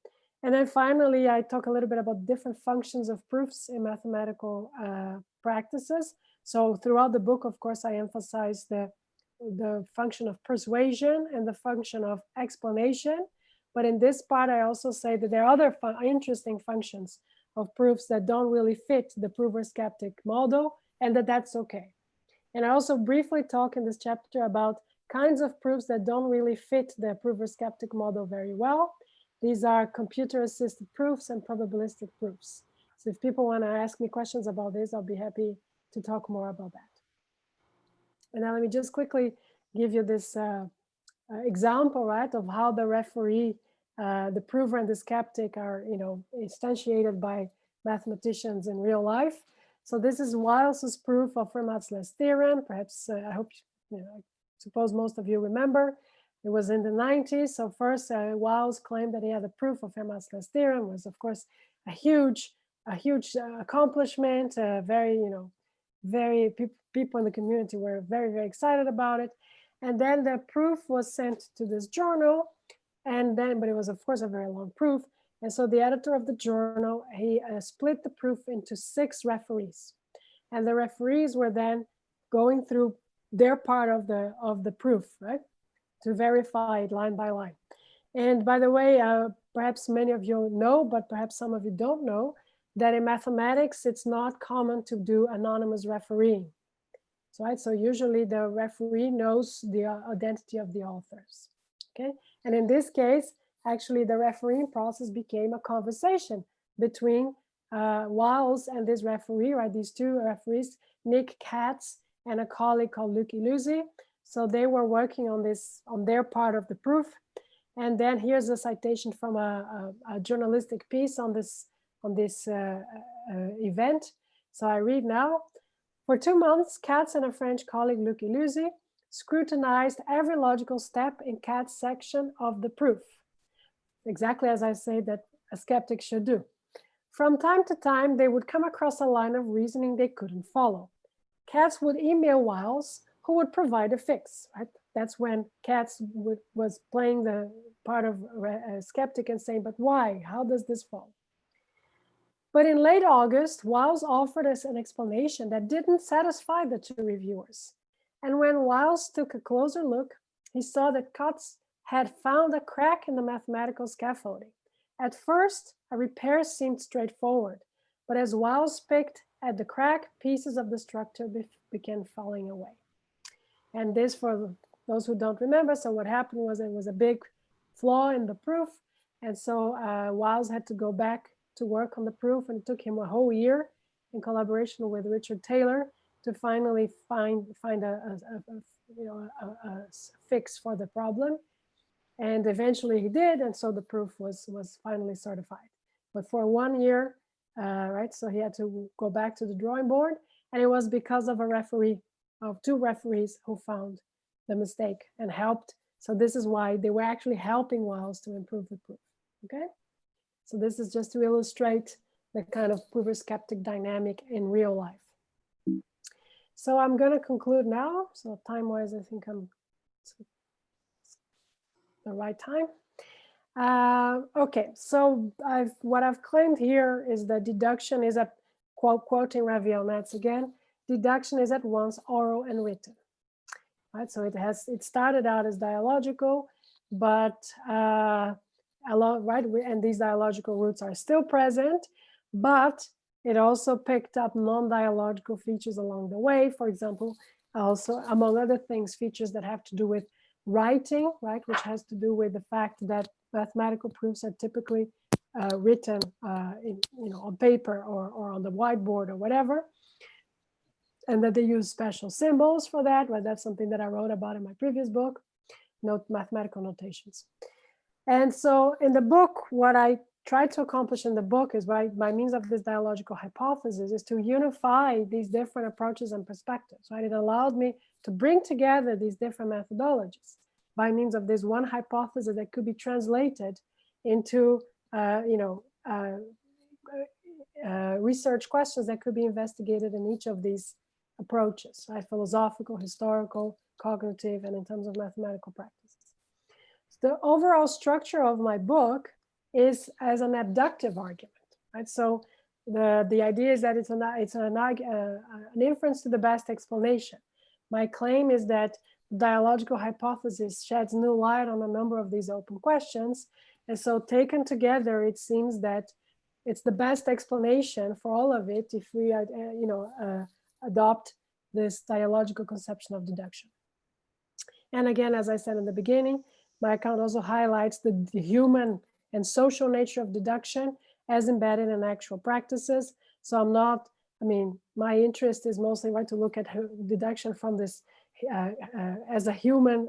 And then finally, I talk a little bit about different functions of proofs in mathematical practices. So throughout the book, of course, I emphasize the function of persuasion and the function of explanation. But in this part, I also say that there are other interesting functions of proofs that don't really fit the prover-skeptic model, and that's okay. And I also briefly talk in this chapter about kinds of proofs that don't really fit the prover-skeptic model very well. These are computer-assisted proofs and probabilistic proofs. So if people want to ask me questions about this, I'll be happy to talk more about that. And now let me just quickly give you this example, right, of how the referee, the prover and the skeptic are, you know, instantiated by mathematicians in real life. So this is Wiles's proof of Fermat's last theorem. Perhaps, I hope, you know, I suppose most of you remember. It was in the 90s. So first, Wiles claimed that he had a proof of Fermat's last theorem. It was, of course, a huge accomplishment. Very, you know, people in the community were very, very excited about it. And then the proof was sent to this journal, And then, but it was of course a very long proof. And so the editor of the journal, he split the proof into 6 referees. And the referees were then going through their part of the proof, right? To verify it line by line. And by the way, perhaps many of you know, but perhaps some of you don't know, that in mathematics, it's not common to do anonymous refereeing. So, right? So usually the referee knows the identity of the authors, okay? And in this case, actually the refereeing process became a conversation between Wiles and this referee, right? These 2 referees, Nick Katz and a colleague called Lucky Lucy. So they were working on this, on their part of the proof. And then here's a citation from a journalistic piece on this event. So I read now. For 2 months, Katz and a French colleague, Lucky Lucy, scrutinized every logical step in Katz's section of the proof, exactly as I say that a skeptic should do. From time to time, they would come across a line of reasoning they couldn't follow. Katz would email Wiles, who would provide a fix, right? That's when Katz was playing the part of a skeptic and saying, but why? How does this fall? But in late August, Wiles offered us an explanation that didn't satisfy the 2 reviewers. And when Wiles took a closer look, he saw that Katz had found a crack in the mathematical scaffolding. At first, a repair seemed straightforward, but as Wiles picked at the crack, pieces of the structure began falling away. And this, for those who don't remember, so what happened was it was a big flaw in the proof. And so Wiles had to go back to work on the proof, and it took him a whole year in collaboration with Richard Taylor to finally find a fix for the problem. And eventually he did, and so the proof was finally certified. But for 1 year, right, so he had to go back to the drawing board, and it was because of of 2 referees who found the mistake and helped. So this is why they were actually helping Wiles to improve the proof, okay? So this is just to illustrate the kind of prover-skeptic dynamic in real life. So I'm going to conclude now. So time-wise, I think I'm the right time. Okay, so what I've claimed here is that deduction is a, quoting Raviel Metz again, deduction is at once oral and written. Right, so it started out as dialogical, but right, and these dialogical roots are still present, but it also picked up non-dialogical features along the way. For example, also, among other things, features that have to do with writing, right, which has to do with the fact that mathematical proofs are typically written on paper or on the whiteboard or whatever, and that they use special symbols for that. Right, that's something that I wrote about in my previous book, mathematical notations. And so in the book, what I tried to accomplish in the book is by means of this dialogical hypothesis is to unify these different approaches and perspectives, right? It allowed me to bring together these different methodologies by means of this one hypothesis that could be translated into, research questions that could be investigated in each of these approaches, right? Philosophical, historical, cognitive, and in terms of mathematical practices. The overall structure of my book is as an abductive argument, right? So the idea is that it's an inference to the best explanation. My claim is that the dialogical hypothesis sheds new light on a number of these open questions. And so taken together, it seems that it's the best explanation for all of it if we adopt this dialogical conception of deduction. And again, as I said in the beginning, my account also highlights the human and social nature of deduction as embedded in actual practices. So I'm not, my interest is mostly right to look at deduction from this as a human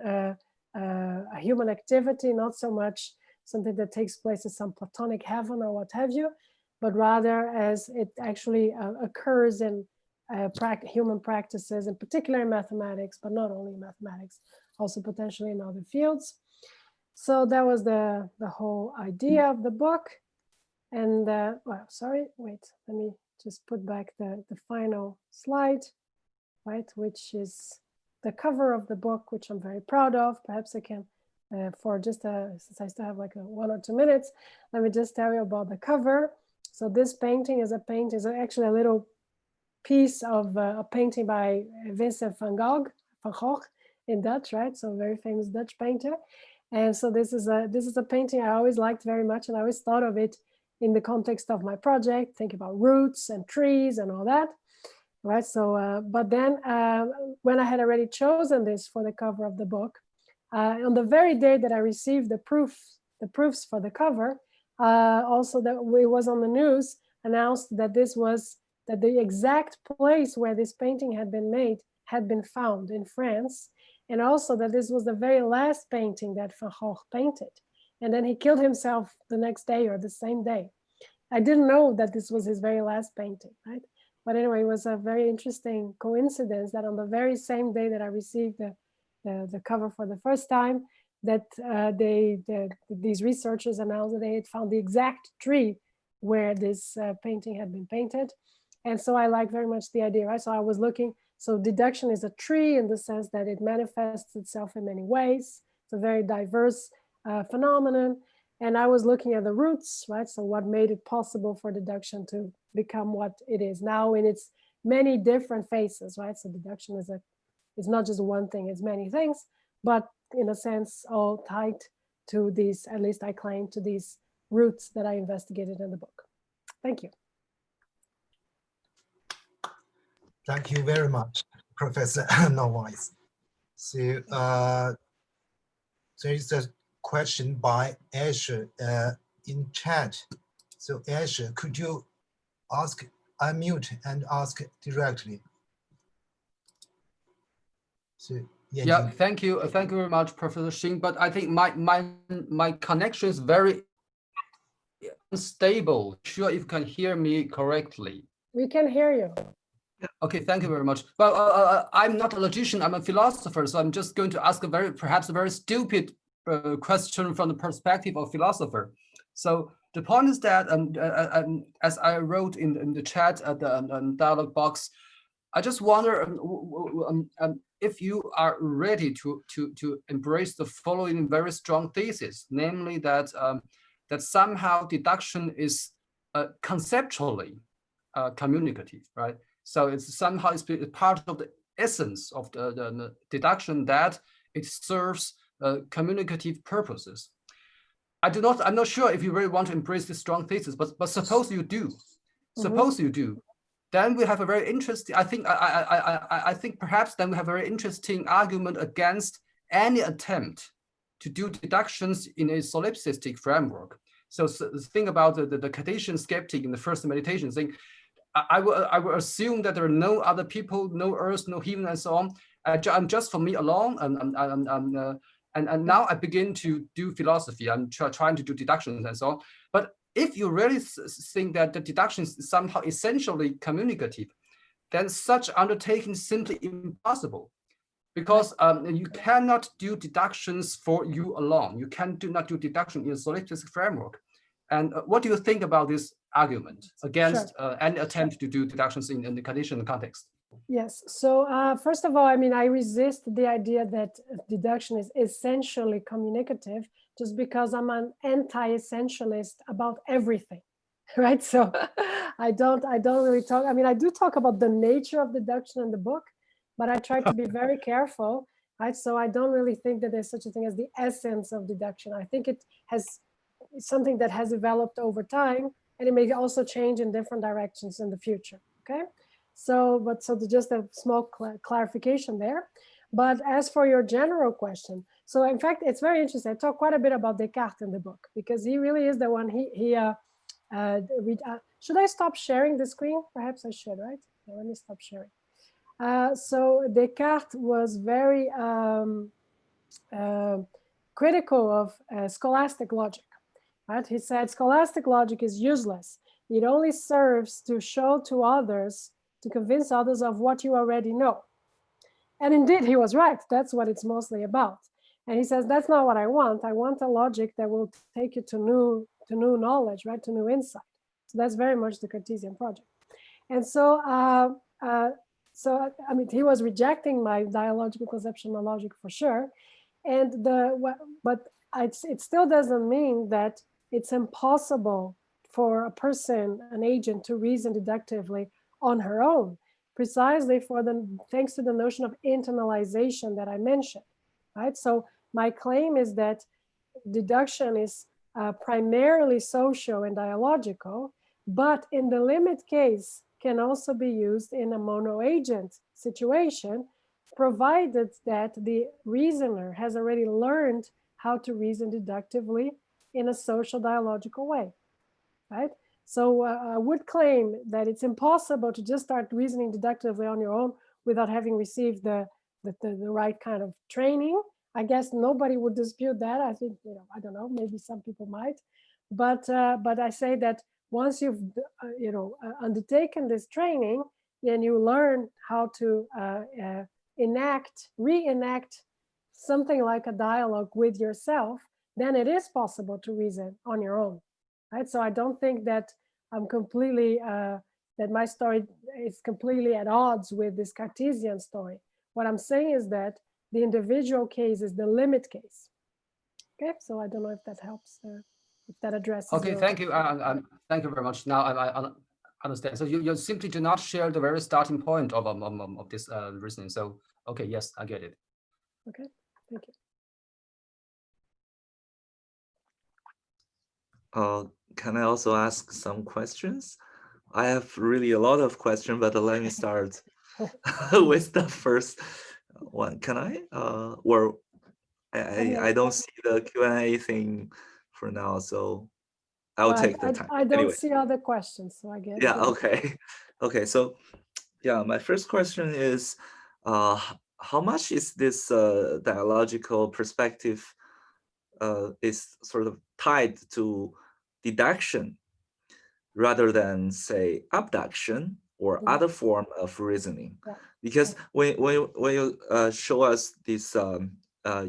activity, not so much something that takes place in some Platonic heaven or what have you, but rather as it actually occurs in human practices, in particular in mathematics, but not only in mathematics, also potentially in other fields. So that was the whole idea of the book. And well, sorry, wait, let me just put back the final slide, right, which is the cover of the book, which I'm very proud of. Perhaps I can for just since I still have like 1 or 2 minutes, let me just tell you about the cover. So this painting is actually a little piece of a painting by Vincent van Gogh in Dutch, right? So very famous Dutch painter. And so this is a painting I always liked very much, and I always thought of it in the context of my project, think about roots and trees and all that, right? So, but then when I had already chosen this for the cover of the book, on the very day that I received the proofs for the cover, also that it was on the news announced that that the exact place where this painting had been made had been found in France, and also that this was the very last painting that Van Gogh painted. And then he killed himself the next day or the same day. I didn't know that this was his very last painting, right? But anyway, it was a very interesting coincidence that on the very same day that I received the cover for the first time, that these researchers announced that they had found the exact tree where this painting had been painted. And so I like very much the idea, right? So I was looking, so deduction is a tree in the sense that it manifests itself in many ways. It's a very diverse phenomenon. And I was looking at the roots, right? So what made it possible for deduction to become what it is now in its many different phases, right? So deduction is not just one thing, it's many things, but in a sense, all tied to these, at least I claim, to these roots that I investigated in the book. Thank you. Thank you very much, Professor Novice. So there is a question by Asher in chat. So Asher, could you unmute and ask directly? So yeah, thank you very much, Professor Xing. But I think my connection is very unstable. Sure, if you can hear me correctly. We can hear you. Okay, thank you very much. Well, I'm not a logician, I'm a philosopher, so I'm just going to ask perhaps a very stupid question from the perspective of philosopher. So the point is that, as I wrote in the chat at the dialogue box, I just wonder if you are ready to embrace the following very strong thesis, namely that that somehow deduction is conceptually communicative, right? So it's somehow it's part of the essence of the deduction that it serves communicative purposes. I'm not sure if you really want to embrace this strong thesis, but suppose you do. Suppose you do. Then we have a very interesting, I think perhaps then we have a very interesting argument against any attempt to do deductions in a solipsistic framework. So think about the Cartesian skeptic in the first meditation thing. I will assume that there are no other people, no earth, no heaven, and so on. I'm just for me alone, and now I begin to do philosophy. I'm trying to do deductions and so on. But if you really think that the deduction is somehow essentially communicative, then such undertaking is simply impossible, because you cannot do deductions for you alone. You not do deduction in a solipsistic framework. And what do you think about this argument against any attempt to do deductions in the Cartesian context? Yes. So first of all, I mean, I resist the idea that deduction is essentially communicative, just because I'm an anti-essentialist about everything, right? So I don't really talk. I mean, I do talk about the nature of deduction in the book, but I try to be very careful, right? So I don't really think that there's such a thing as the essence of deduction. I think it has something that has developed over time, and it may also change in different directions in the future. Okay. So just a small clarification there. But as for your general question, so in fact, it's very interesting. I talk quite a bit about Descartes in the book, because he really is the one. Should I stop sharing the screen? Perhaps I should, right? Yeah, let me stop sharing. So Descartes was very critical of scholastic logic. Right? He said scholastic logic is useless. It only serves to show to others, to convince others of what you already know. And indeed, he was right. That's what it's mostly about. And he says, that's not what I want. I want a logic that will take you to new knowledge, right? To new insight. So that's very much the Cartesian project. And so, I mean, he was rejecting my dialogical conceptual logic for sure. And it still doesn't mean that it's impossible for a person, an agent, to reason deductively on her own, precisely thanks to the notion of internalization that I mentioned, right? So my claim is that deduction is primarily social and dialogical, but in the limit case can also be used in a mono-agent situation, provided that the reasoner has already learned how to reason deductively in a social dialogical way, right? So I would claim that it's impossible to just start reasoning deductively on your own without having received the right kind of training. I guess nobody would dispute that. I think, I don't know, maybe some people might, but I say that once you've undertaken this training, then you learn how to reenact something like a dialogue with yourself. Then it is possible to reason on your own, right? So I don't think that I'm completely that my story is completely at odds with this Cartesian story. What I'm saying is that the individual case is the limit case. Okay, so I don't know if that helps, if that addresses. Okay, thank you. Thank you very much. Now I understand. So you simply do not share the very starting point of this reasoning. So okay, yes, I get it. Okay, thank you. Can I also ask some questions? I have really a lot of questions, but let me start with the first one. Can I? Or I don't see the Q&A thing for now, so I'll take the time. I don't anyway. see other questions, so I guess. Yeah, okay. Okay, so yeah, my first question is, how much is this dialogical perspective is sort of tied to deduction rather than, say, abduction or other form of reasoning? Yeah. Because when you show us this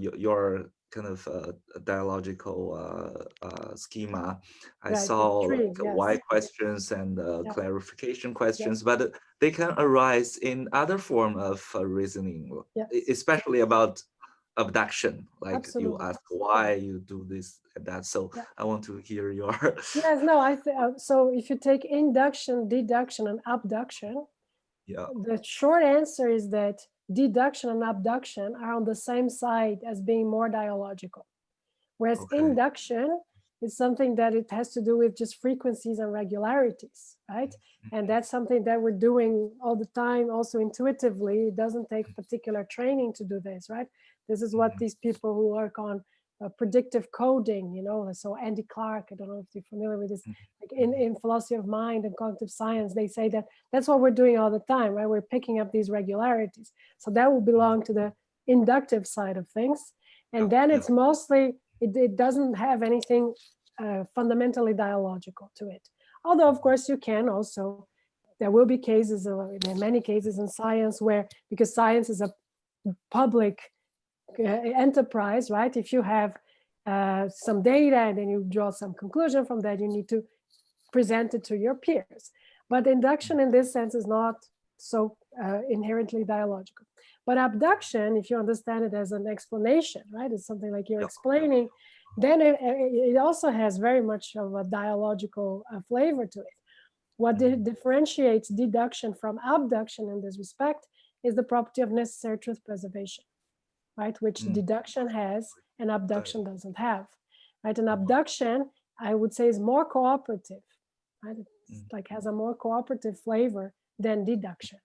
your kind of dialogical schema, I saw like why questions and clarification questions, but they can arise in other form of reasoning, especially about abduction, like Absolutely. you ask why you do this and that. So I want to hear your yes, no, so if you take induction, deduction, and abduction, the short answer is that deduction and abduction are on the same side as being more dialogical, whereas induction is something that it has to do with just frequencies and regularities, right? And that's something that we're doing all the time, also intuitively. It doesn't take particular training to do this, right? This is what these people who work on predictive coding, so Andy Clark, I don't know if you're familiar with this, like in philosophy of mind and cognitive science, they say that that's what we're doing all the time, right? We're picking up these regularities. So that will belong to the inductive side of things. And then it's mostly, it doesn't have anything fundamentally dialogical to it. Although, of course, you can also, there will be cases, there are many cases in science where, because science is a public enterprise, right? If you have some data and then you draw some conclusion from that, you need to present it to your peers. But induction in this sense is not so inherently dialogical. But abduction, if you understand it as an explanation, right? It's something like you're explaining, then it also has very much of a dialogical flavor to it. What differentiates deduction from abduction in this respect is the property of necessary truth preservation, right? Which deduction has and abduction doesn't have, right? And abduction, I would say, is more cooperative, right? It's like has a more cooperative flavor than deduction.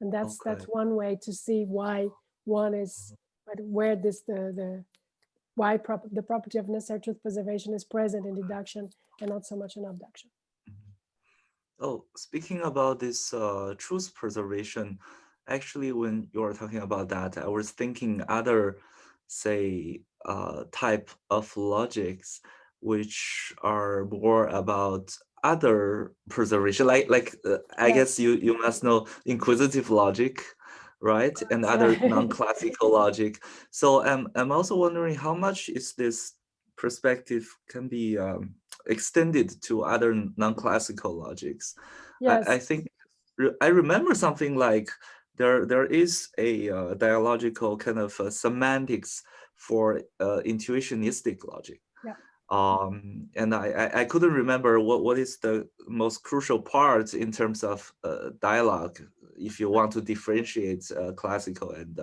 And that's one way to see why one is, where this, the property of necessary truth preservation is present in deduction and not so much in abduction. Oh, speaking about this truth preservation, actually, when you were talking about that, I was thinking other, say, type of logics which are more about other preservation, I guess you must know inquisitive logic, right? And other non-classical logic. So I'm also wondering how much is this perspective can be extended to other non-classical logics. Yes. I think I remember something like there is a dialogical kind of semantics for intuitionistic logic. Yeah. And I couldn't remember what is the most crucial part in terms of dialogue, if you want to differentiate classical and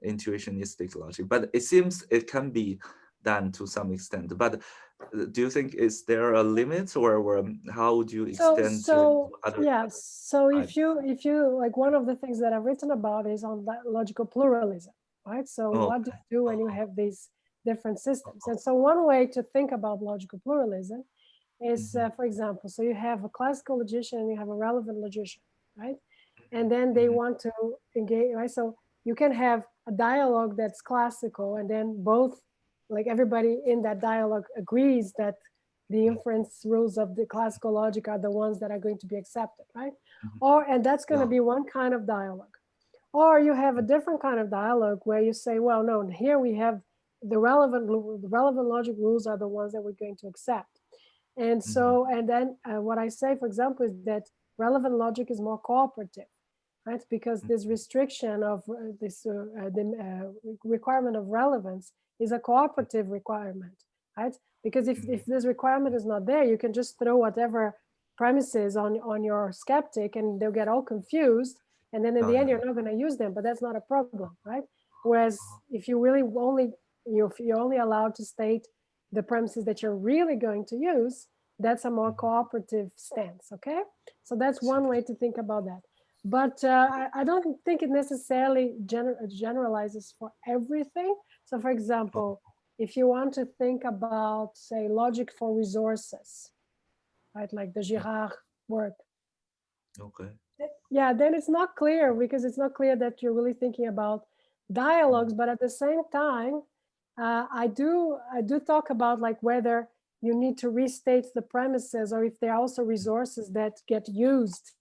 intuitionistic logic. But it seems it can be done to some extent. But do you think, is there a limit, or how would you extend to other? Yeah, so types? if you like, one of the things that I've written about is on logical pluralism, right? So what do you do when you have these different systems? And so one way to think about logical pluralism is, for example, so you have a classical logician and you have a relevant logician, right? And then they want to engage, right? So you can have a dialogue that's classical, and then both, like everybody in that dialogue agrees that the inference rules of the classical logic are the ones that are going to be accepted, right? And that's going to be one kind of dialogue. Or you have a different kind of dialogue where you say, well, no, here we have the relevant logic rules are the ones that we're going to accept. And so, and then what I say, for example, is that relevant logic is more cooperative, right? Because this restriction of the requirement of relevance is a cooperative requirement, right? Because if this requirement is not there, you can just throw whatever premises on your skeptic and they'll get all confused. And then in the end, you're not going to use them, but that's not a problem, right? Whereas if you really you're only allowed to state the premises that you're really going to use, that's a more cooperative stance, okay? So that's one way to think about that. But I don't think it necessarily generalizes for everything. So for example, if you want to think about, say, logic for resources, right? Like the Girard work. Okay. Yeah, then it's not clear, because it's not clear that you're really thinking about dialogues, but at the same time, I do talk about like whether you need to restate the premises or if there are also resources that get used,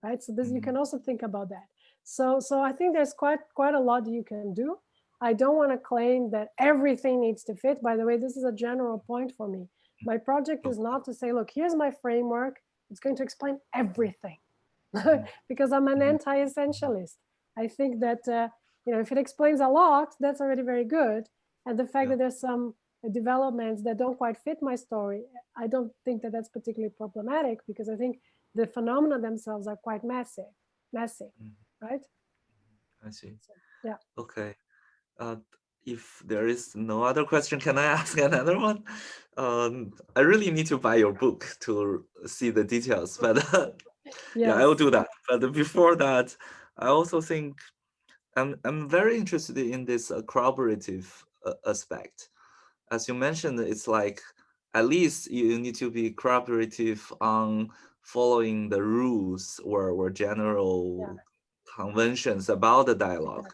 right? So this, you can also think about that. So I think there's quite a lot you can do. I don't want to claim that everything needs to fit. By the way, this is a general point for me. My project is not to say, look, here's my framework. It's going to explain everything. Because I'm an anti-essentialist. I think that if it explains a lot, that's already very good. And the fact that there's some developments that don't quite fit my story, I don't think that that's particularly problematic, because I think the phenomena themselves are quite messy, right? I see. So, yeah. Okay. If there is no other question, can I ask another one? I really need to buy your book to see the details, but yeah, I will do that. But before that, I also think I'm very interested in this corroborative aspect. As you mentioned, it's like at least you need to be corroborative on following the rules or general conventions about the dialogue.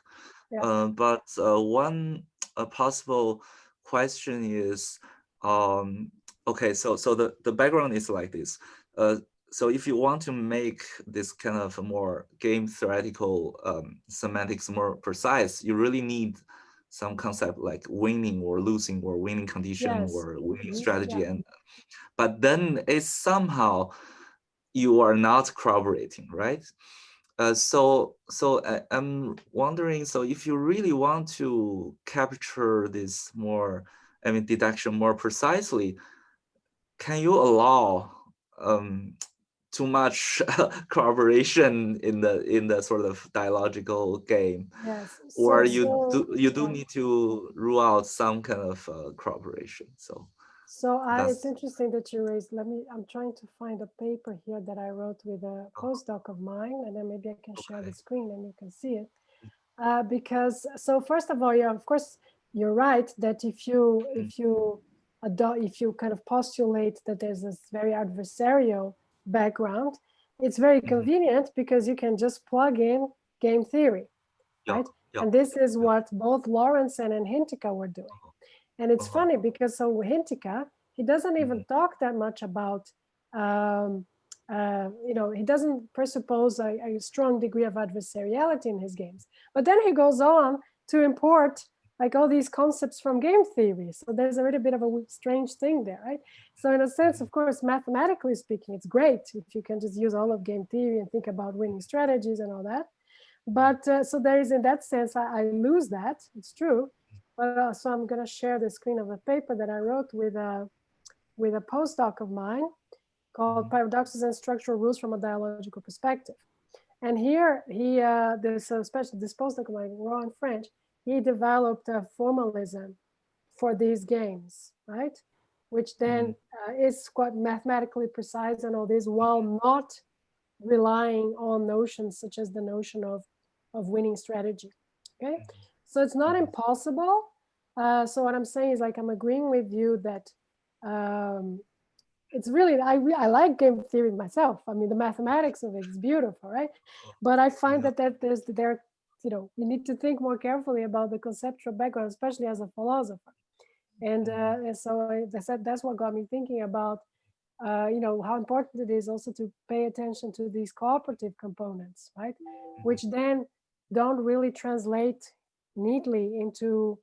But one possible question is, okay, so the background is like this. So if you want to make this kind of more game theoretical semantics more precise, you really need some concept like winning or losing, or winning condition or winning strategy. But then it's somehow you are not corroborating, right? So I'm wondering, so if you really want to capture this more, deduction more precisely, can you allow too much corroboration in the sort of dialogical game? Yes. Or you do need to rule out some kind of corroboration. So it's interesting that you raised, I'm trying to find a paper here that I wrote with a postdoc of mine, and then maybe I can share the screen and you can see it. Because, so first of all, of course, you're right that if you kind of postulate that there's this very adversarial background, it's very convenient because you can just plug in game theory, right? And this is what both Lawrence and Hintika were doing. And it's funny because so Hintika, he doesn't even talk that much about, he doesn't presuppose a strong degree of adversariality in his games. But then he goes on to import like all these concepts from game theory. So there's already a bit of a strange thing there, right? So in a sense, of course, mathematically speaking, it's great if you can just use all of game theory and think about winning strategies and all that. But so there is, in that sense, I lose that. It's true. But so I'm going to share the screen of a paper that I wrote with a postdoc of mine called Paradoxes and Structural Rules from a Dialogical Perspective. And here this postdoc of mine, Ron French, he developed a formalism for these games, right? Which then is quite mathematically precise and all this, while not relying on notions such as the notion of winning strategy. Okay, so it's not impossible. So what I'm saying is, like, I'm agreeing with you that it's really, I like game theory myself. I mean, the mathematics of it is beautiful, right? But I find that there, you know, you need to think more carefully about the conceptual background, especially as a philosopher. And so as I said, that's what got me thinking about, you know, how important it is also to pay attention to these cooperative components, right? Which then don't really translate neatly into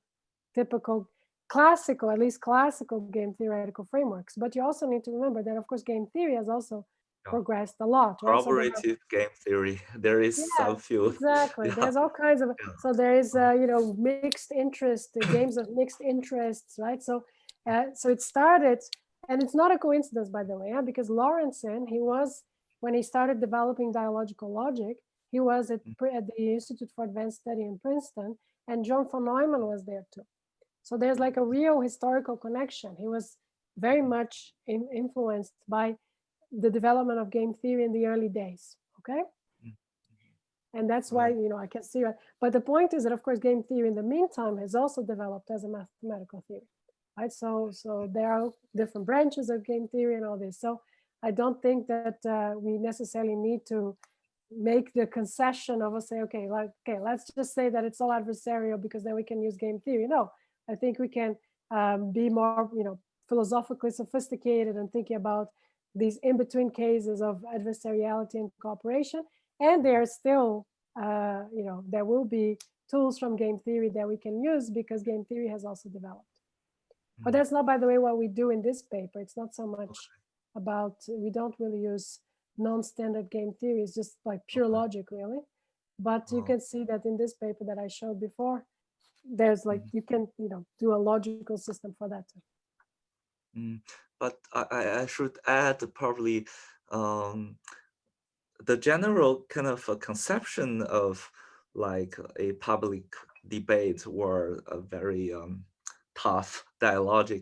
typical classical, at least classical game theoretical frameworks. But you also need to remember that, of course, game theory has also progressed a lot, right? Corroborative game theory. There is some field. Exactly. There's all kinds of, so there is, you know, mixed interest, games of mixed interests, right? So, so it started, and it's not a coincidence, by the way, because Lawrenson, he was, when he started developing dialogical logic, he was at the Institute for Advanced Study in Princeton, and John von Neumann was there too. So there's like a real historical connection. He was very much influenced by the development of game theory in the early days, okay? And that's why, you know, I can see it. But the point is that, of course, game theory in the meantime has also developed as a mathematical theory, right? So there are different branches of game theory and all this. So I don't think that we necessarily need to make the concession of us say, okay, let's just say that it's all adversarial because then we can use game theory. No, I think we can be more, you know, philosophically sophisticated and thinking about these in-between cases of adversariality and cooperation. And there are still, you know, there will be tools from game theory that we can use because game theory has also developed. But that's not, by the way, what we do in this paper. It's not so much about, we don't really use non-standard game theory. It's just like pure logic, really. But you can see that in this paper that I showed before, there's like, you can, you know, do a logical system for that too. But I should add probably the general kind of a conception of like a public debate or a very tough dialogue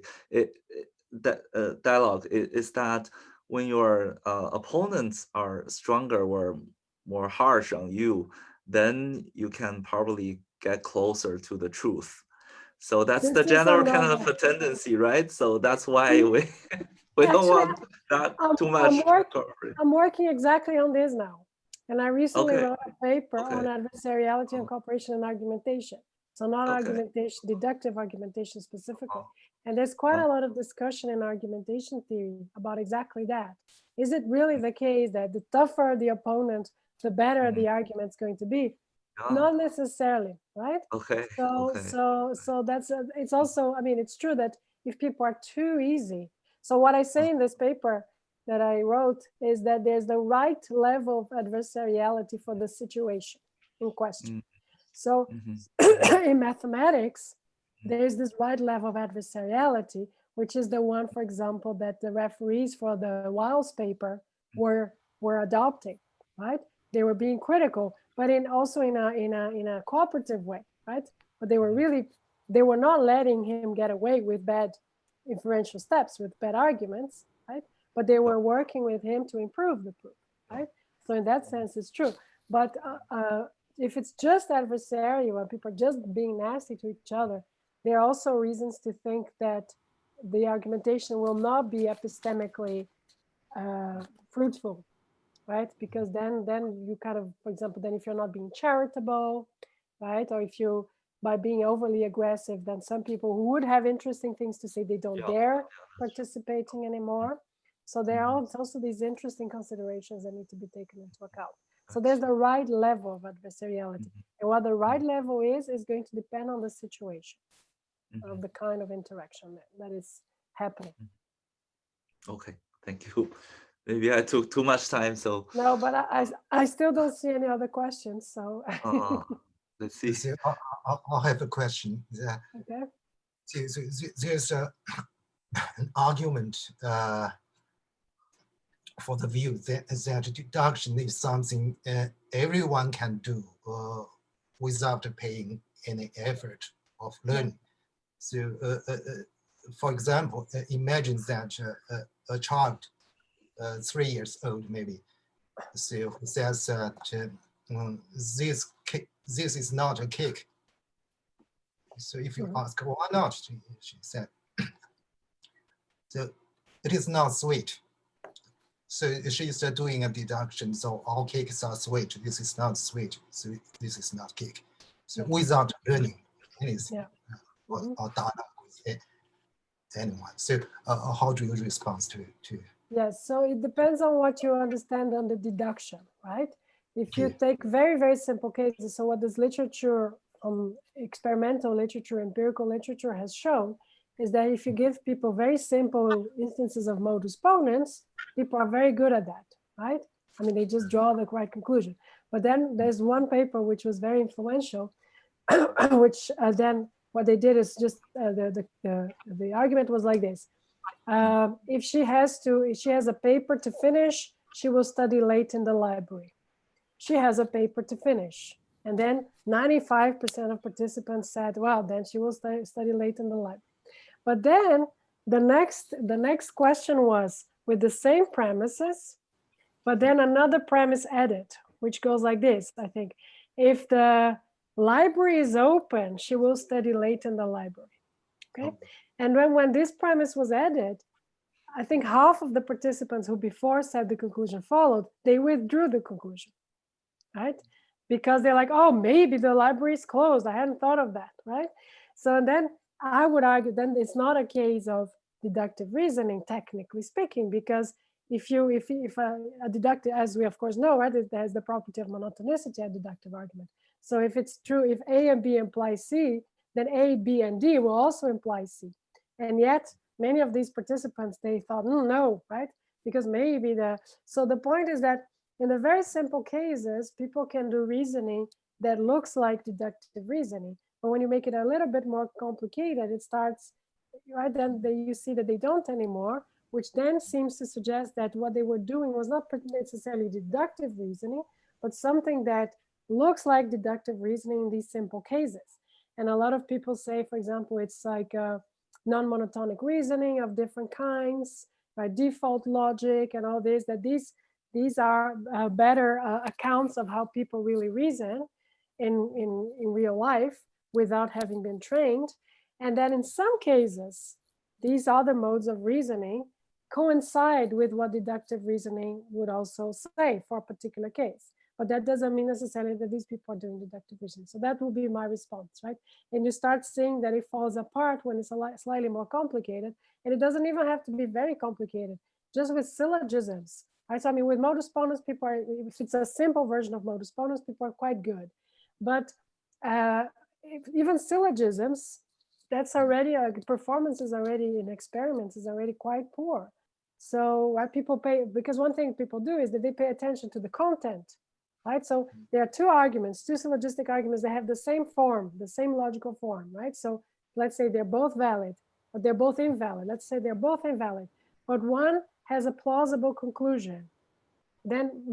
is that when your opponents are stronger or more harsh on you, then you can probably get closer to the truth. So that's the general kind of a tendency, right? So that's why we don't want that too much. I'm working exactly on this now. And I recently wrote a paper on adversariality and cooperation and argumentation. So not argumentation, deductive argumentation specifically. And there's quite a lot of discussion in argumentation theory about exactly that. Is it really the case that the tougher the opponent, the better the argument's going to be? Not necessarily, right? So that's, it's also, I mean, it's true that if people are too easy. So what I say in this paper that I wrote is that there's the right level of adversariality for the situation in question. So in mathematics, there is this right level of adversariality, which is the one, for example, that the referees for the Wiles paper were adopting, right? They were being critical, but also in a cooperative way, right? But they were not letting him get away with bad inferential steps, with bad arguments, right? But they were working with him to improve the proof, right? So in that sense, it's true. But if it's just adversarial and people are just being nasty to each other, there are also reasons to think that the argumentation will not be epistemically fruitful, right? Because then you kind of, for example, then if you're not being charitable, right? Or if you, by being overly aggressive, then some people who would have interesting things to say, they don't dare participating anymore. So there are also these interesting considerations that need to be taken into account. So there's the right level of adversariality. And what the right level is going to depend on the situation of the kind of interaction that is happening. Okay, thank you. Maybe I took too much time, so No, but I still don't see any other questions. So let's see. So I'll have a question. okay. There's an argument for the view that deduction is something everyone can do without paying any effort of learning. So, for example, imagine that a child, 3 years old maybe, so who says that this is not a cake. So if you ask why not, she said, so it is not sweet. So she's doing a deduction. So all cakes are sweet. This is not sweet. So this is not cake. So without learning anything or dialogue with anyone. So how do you respond to? Yes, so it depends on what you understand under deduction, right? If you take very, very simple cases, so what this literature, experimental literature, empirical literature has shown is that if you give people very simple instances of modus ponens, people are very good at that, right? I mean, they just draw the right conclusion. But then there's one paper which was very influential, which then what they did is just the argument was like this. If she has a paper to finish, she will study late in the library. She has a paper to finish. And then 95% of participants said, well, then she will study late in the library. But then the next question was with the same premises, but then another premise added, which goes like this, I think. If the library is open, she will study late in the library. Okay. And when this premise was added, I think half of the participants who before said the conclusion followed, they withdrew the conclusion, right? Because they're like, oh, maybe the library is closed. I hadn't thought of that, right? So then I would argue then it's not a case of deductive reasoning, technically speaking, because if a deductive, as we of course know, right, it has the property of monotonicity, a deductive argument. So if it's true, if A and B imply C, then A, B, and D will also imply C. And yet many of these participants, they thought, no, right? Because maybe so the point is that in the very simple cases, people can do reasoning that looks like deductive reasoning. But when you make it a little bit more complicated, it starts, right? Then you see that they don't anymore, which then seems to suggest that what they were doing was not necessarily deductive reasoning, but something that looks like deductive reasoning in these simple cases. And a lot of people say, for example, it's like non-monotonic reasoning of different kinds, right? Default logic and all this, that these are better accounts of how people really reason in real life without having been trained. And then in some cases, these other modes of reasoning coincide with what deductive reasoning would also say for a particular case. But that doesn't mean necessarily that these people are doing deductive reasoning. So that will be my response, right? And you start seeing that it falls apart when it's slightly more complicated. And it doesn't even have to be very complicated, just with syllogisms, right? So I mean, with modus ponens, people are, if it's a simple version of modus ponens, people are quite good. But even syllogisms, that's already, performance is already in experiments is already quite poor. So what people pay, because one thing people do is that they pay attention to the content, right? So there are two arguments, two syllogistic arguments that have the same form, the same logical form, right? So let's say they're both valid, but they're both invalid. Let's say they're both invalid, but one has a plausible conclusion. Then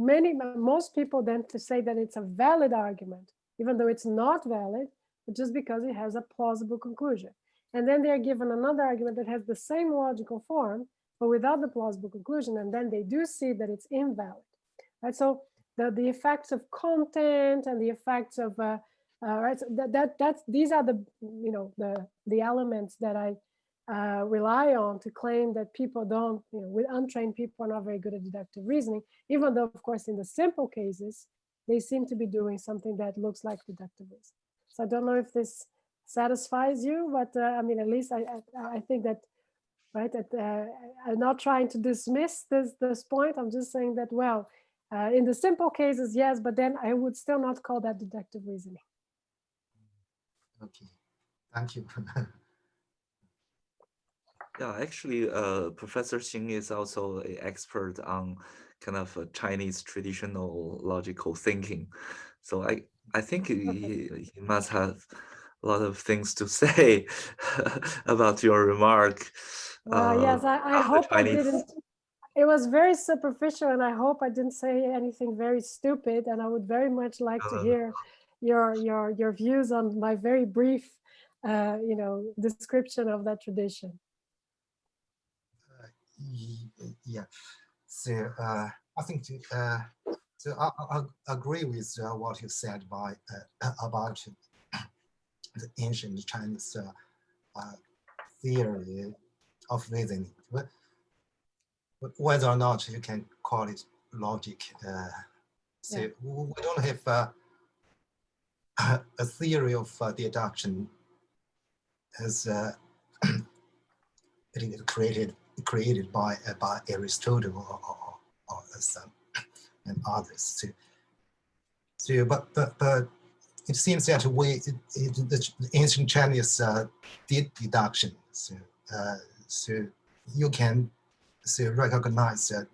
most people then to say that it's a valid argument, even though it's not valid, but just because it has a plausible conclusion. And then they're given another argument that has the same logical form, but without the plausible conclusion, and then they do see that it's invalid, right? So the effects of content and the effects of right, so these are the elements that I rely on to claim that people don't, with untrained people are not very good at deductive reasoning, even though of course in the simple cases they seem to be doing something that looks like deductive reasoning. So I don't know if this satisfies you, but I mean, at least I think that, right, that I'm not trying to dismiss this point. I'm just saying that, well, in the simple cases, yes, but then I would still not call that deductive reasoning. Okay, thank you. Yeah, actually, Professor Xing is also an expert on kind of Chinese traditional logical thinking. So I think he must have a lot of things to say about your remark. Yes, I on the hope I Chinese. didn't. It was very superficial, and I hope I didn't say anything very stupid. And I would very much like to hear your views on my very brief, description of that tradition. Yeah. So I think so. I agree with what you said by about the ancient Chinese theory of reasoning, but whether or not you can call it logic. So we don't have a theory of deduction as it is created by Aristotle or some and others. So but it seems that the ancient Chinese did deduction. So you can recognize that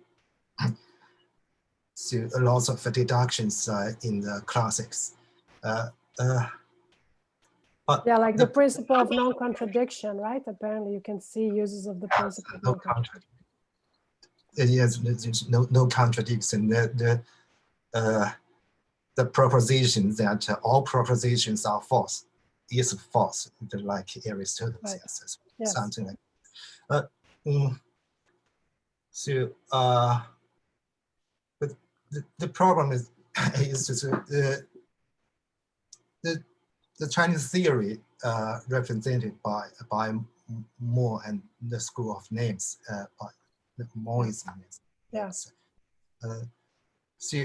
so a lot of deductions in the classics. But yeah, like the principle of non-contradiction, right? Apparently you can see uses of the principle of non-contradiction. Yes, there's no contradiction. The proposition that all propositions are false is false, like Aristotle says, something like that. But the problem is the Chinese theory represented by Moore and the school of names, by the Moreism. Yes. So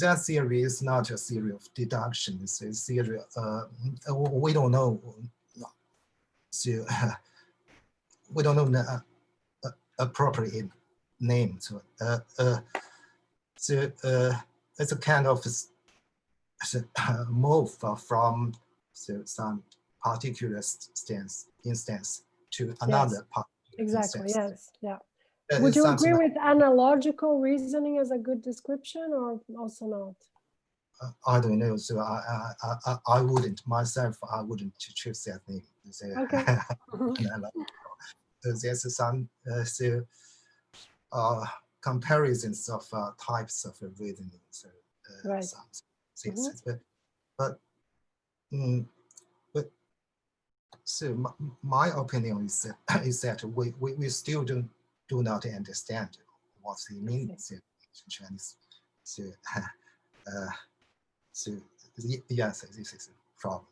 that theory is not a theory of deduction. It's a theory. We don't know. So we don't know the appropriate name. So it's a kind of move from some particular instance to another particular exactly instance. Yes, yeah. Would you agree with analogical reasoning as a good description, or also not? I don't know. So I wouldn't myself. I wouldn't choose that name. So, okay. So there's some comparisons of types of reasoning. So right. Some things, but so my opinion is that we still do not understand what the meaning is in Chinese. So yes, this is a problem.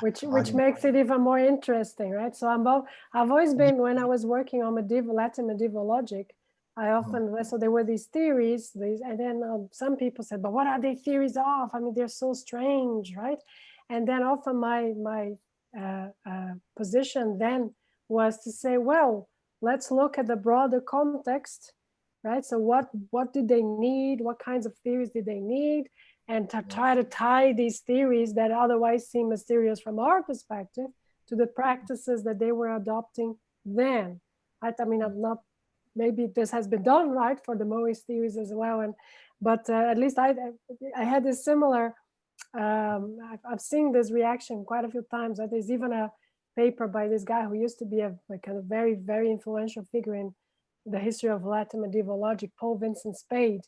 which makes it even more interesting, right? So I've always been, when I was working on Latin medieval logic, I often, so there were these theories, and then some people said, but what are they theories of? I mean, they're so strange, right? And then often my position then was to say, well, let's look at the broader context, right? So what did they need? What kinds of theories did they need? And to try to tie these theories that otherwise seem mysterious from our perspective to the practices that they were adopting then. Right? I mean, I'm not, maybe this has been done, right, for the Moist theories as well. But at least I had this similar, I've seen this reaction quite a few times. Right? There's even a paper by this guy who used to be a kind of very, very influential figure in the history of Latin medieval logic, Paul Vincent Spade,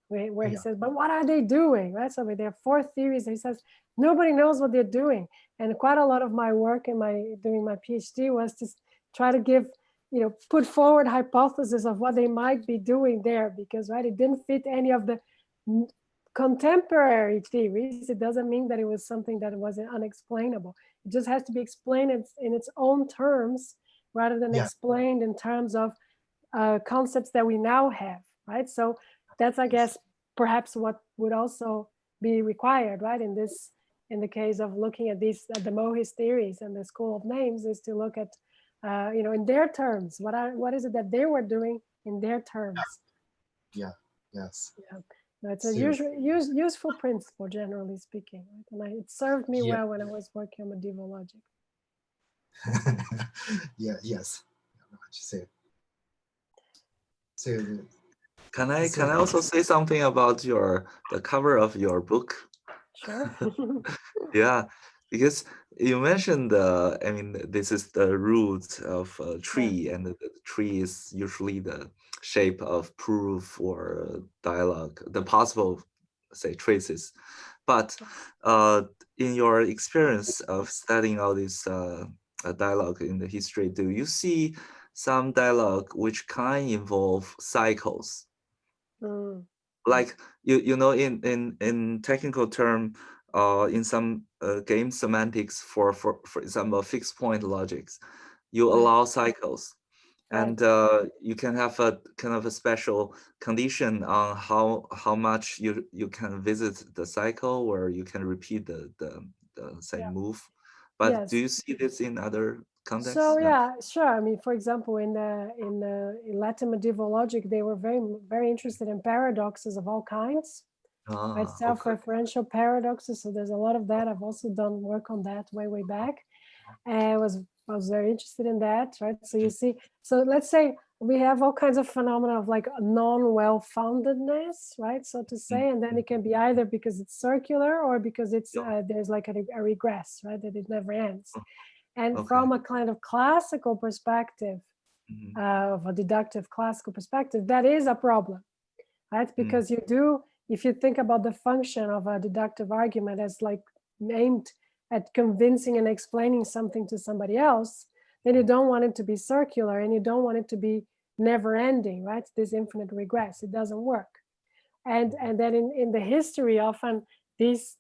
where he says, but what are they doing, right? So there are four theories. He says, nobody knows what they're doing. And quite a lot of my work during my PhD was to try to give, put forward hypotheses of what they might be doing there, because, right, it didn't fit any of the contemporary theories. It doesn't mean that it was something that was unexplainable. It just has to be explained in its own terms, rather than explained in terms of concepts that we now have, right? So that's, I guess, perhaps what would also be required, right? In the case of looking at the Mohist theories and the school of names, is to look at, in their terms, what is it that they were doing in their terms? Yeah. Yes. Yeah. That's a useful principle, generally speaking, right? And it served me well when I was working on medieval logic. Yes. So Can I also say something about the cover of your book? Sure. Yeah, because you mentioned I mean, this is the root of a tree, and the tree is usually the shape of proof or dialogue, the possible, say, traces. But in your experience of studying all this dialogue in the history, do you see some dialogue which can involve cycles? Mm. Like you know, in technical term, in some game semantics, for example, fixed point logics, you Right. allow cycles, Right. and you can have a kind of a special condition on how much you can visit the cycle, or you can repeat the same Yeah. move. But Yes. do you see this in other contexts? So yeah, sure. I mean, for example, in Latin medieval logic, they were very interested in paradoxes of all kinds, right? Okay. Self-referential paradoxes. So there's a lot of that. I've also done work on that way back, and I was very interested in that, right? So you see, so let's say we have all kinds of phenomena of like non-well-foundedness, right? So to say, and then it can be either because it's circular or because it's there's like a regress, right? That it never ends. And from a kind of classical perspective, of a deductive classical perspective, that is a problem, right? Because if you think about the function of a deductive argument as like aimed at convincing and explaining something to somebody else, then you don't want it to be circular and you don't want it to be never ending, right? This infinite regress, it doesn't work. And then in the history, often these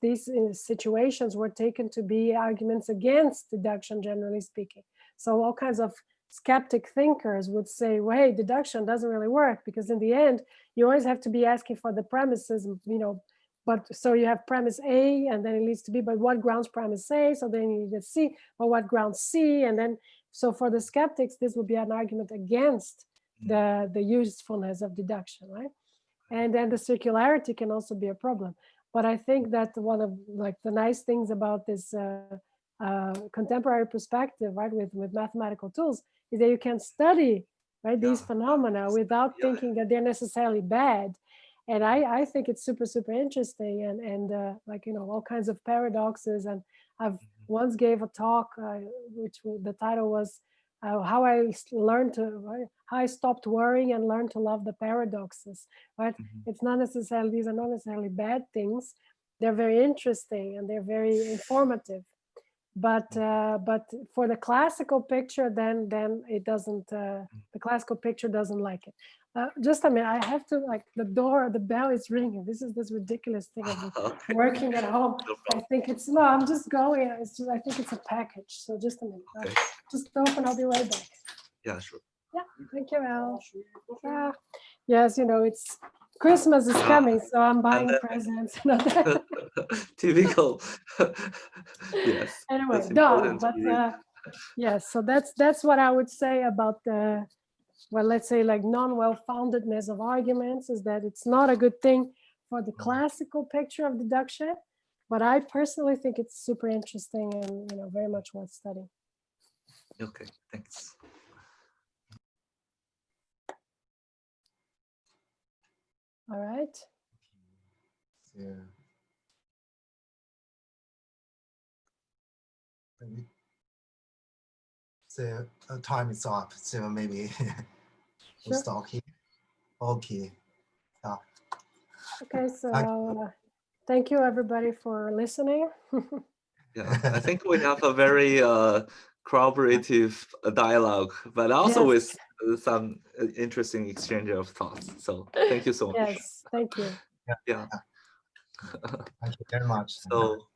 situations were taken to be arguments against deduction, generally speaking. So all kinds of skeptic thinkers would say, well, hey, deduction doesn't really work, because in the end, you always have to be asking for the premises, but so you have premise A and then it leads to B, but what grounds premise A? So then you need a C, but what grounds C? And then, so for the skeptics, this would be an argument against the usefulness of deduction, right? And then the circularity can also be a problem. But I think that one of like the nice things about this contemporary perspective, right, with mathematical tools, is that you can study, right, these phenomena without thinking that they're necessarily bad. And I think it's super, super interesting, and like, all kinds of paradoxes. And I've once gave a talk, which the title was how I learned how I stopped worrying and learned to love the paradoxes, right? It's not necessarily, these are not necessarily bad things. They're very interesting and they're very informative. But for the classical picture, then it doesn't, the classical picture doesn't like it. Just a minute, I have to, like, the bell is ringing. This is this ridiculous thing of working at home. I think it's, no, I'm just going. It's just, I think it's a package. So just a minute. Just open, I'll be right back. Yeah, sure. Yeah, thank you, Al. Yes, it's Christmas is coming, so I'm buying presents. Typical. Yes. Anyway, done. But yes, so that's what I would say about the, well, let's say like non-well-foundedness of arguments, is that it's not a good thing for the classical picture of deduction. But I personally think it's super interesting and very much worth studying. Okay, thanks. All right. Yeah. So time is up. So maybe we'll stop here. Okay. Okay, so thank you everybody for listening. Yeah, I think we have a very cooperative dialogue, but also with some interesting exchange of thoughts. So thank you so much. Yes, thank you. Yeah. Thank you very much. So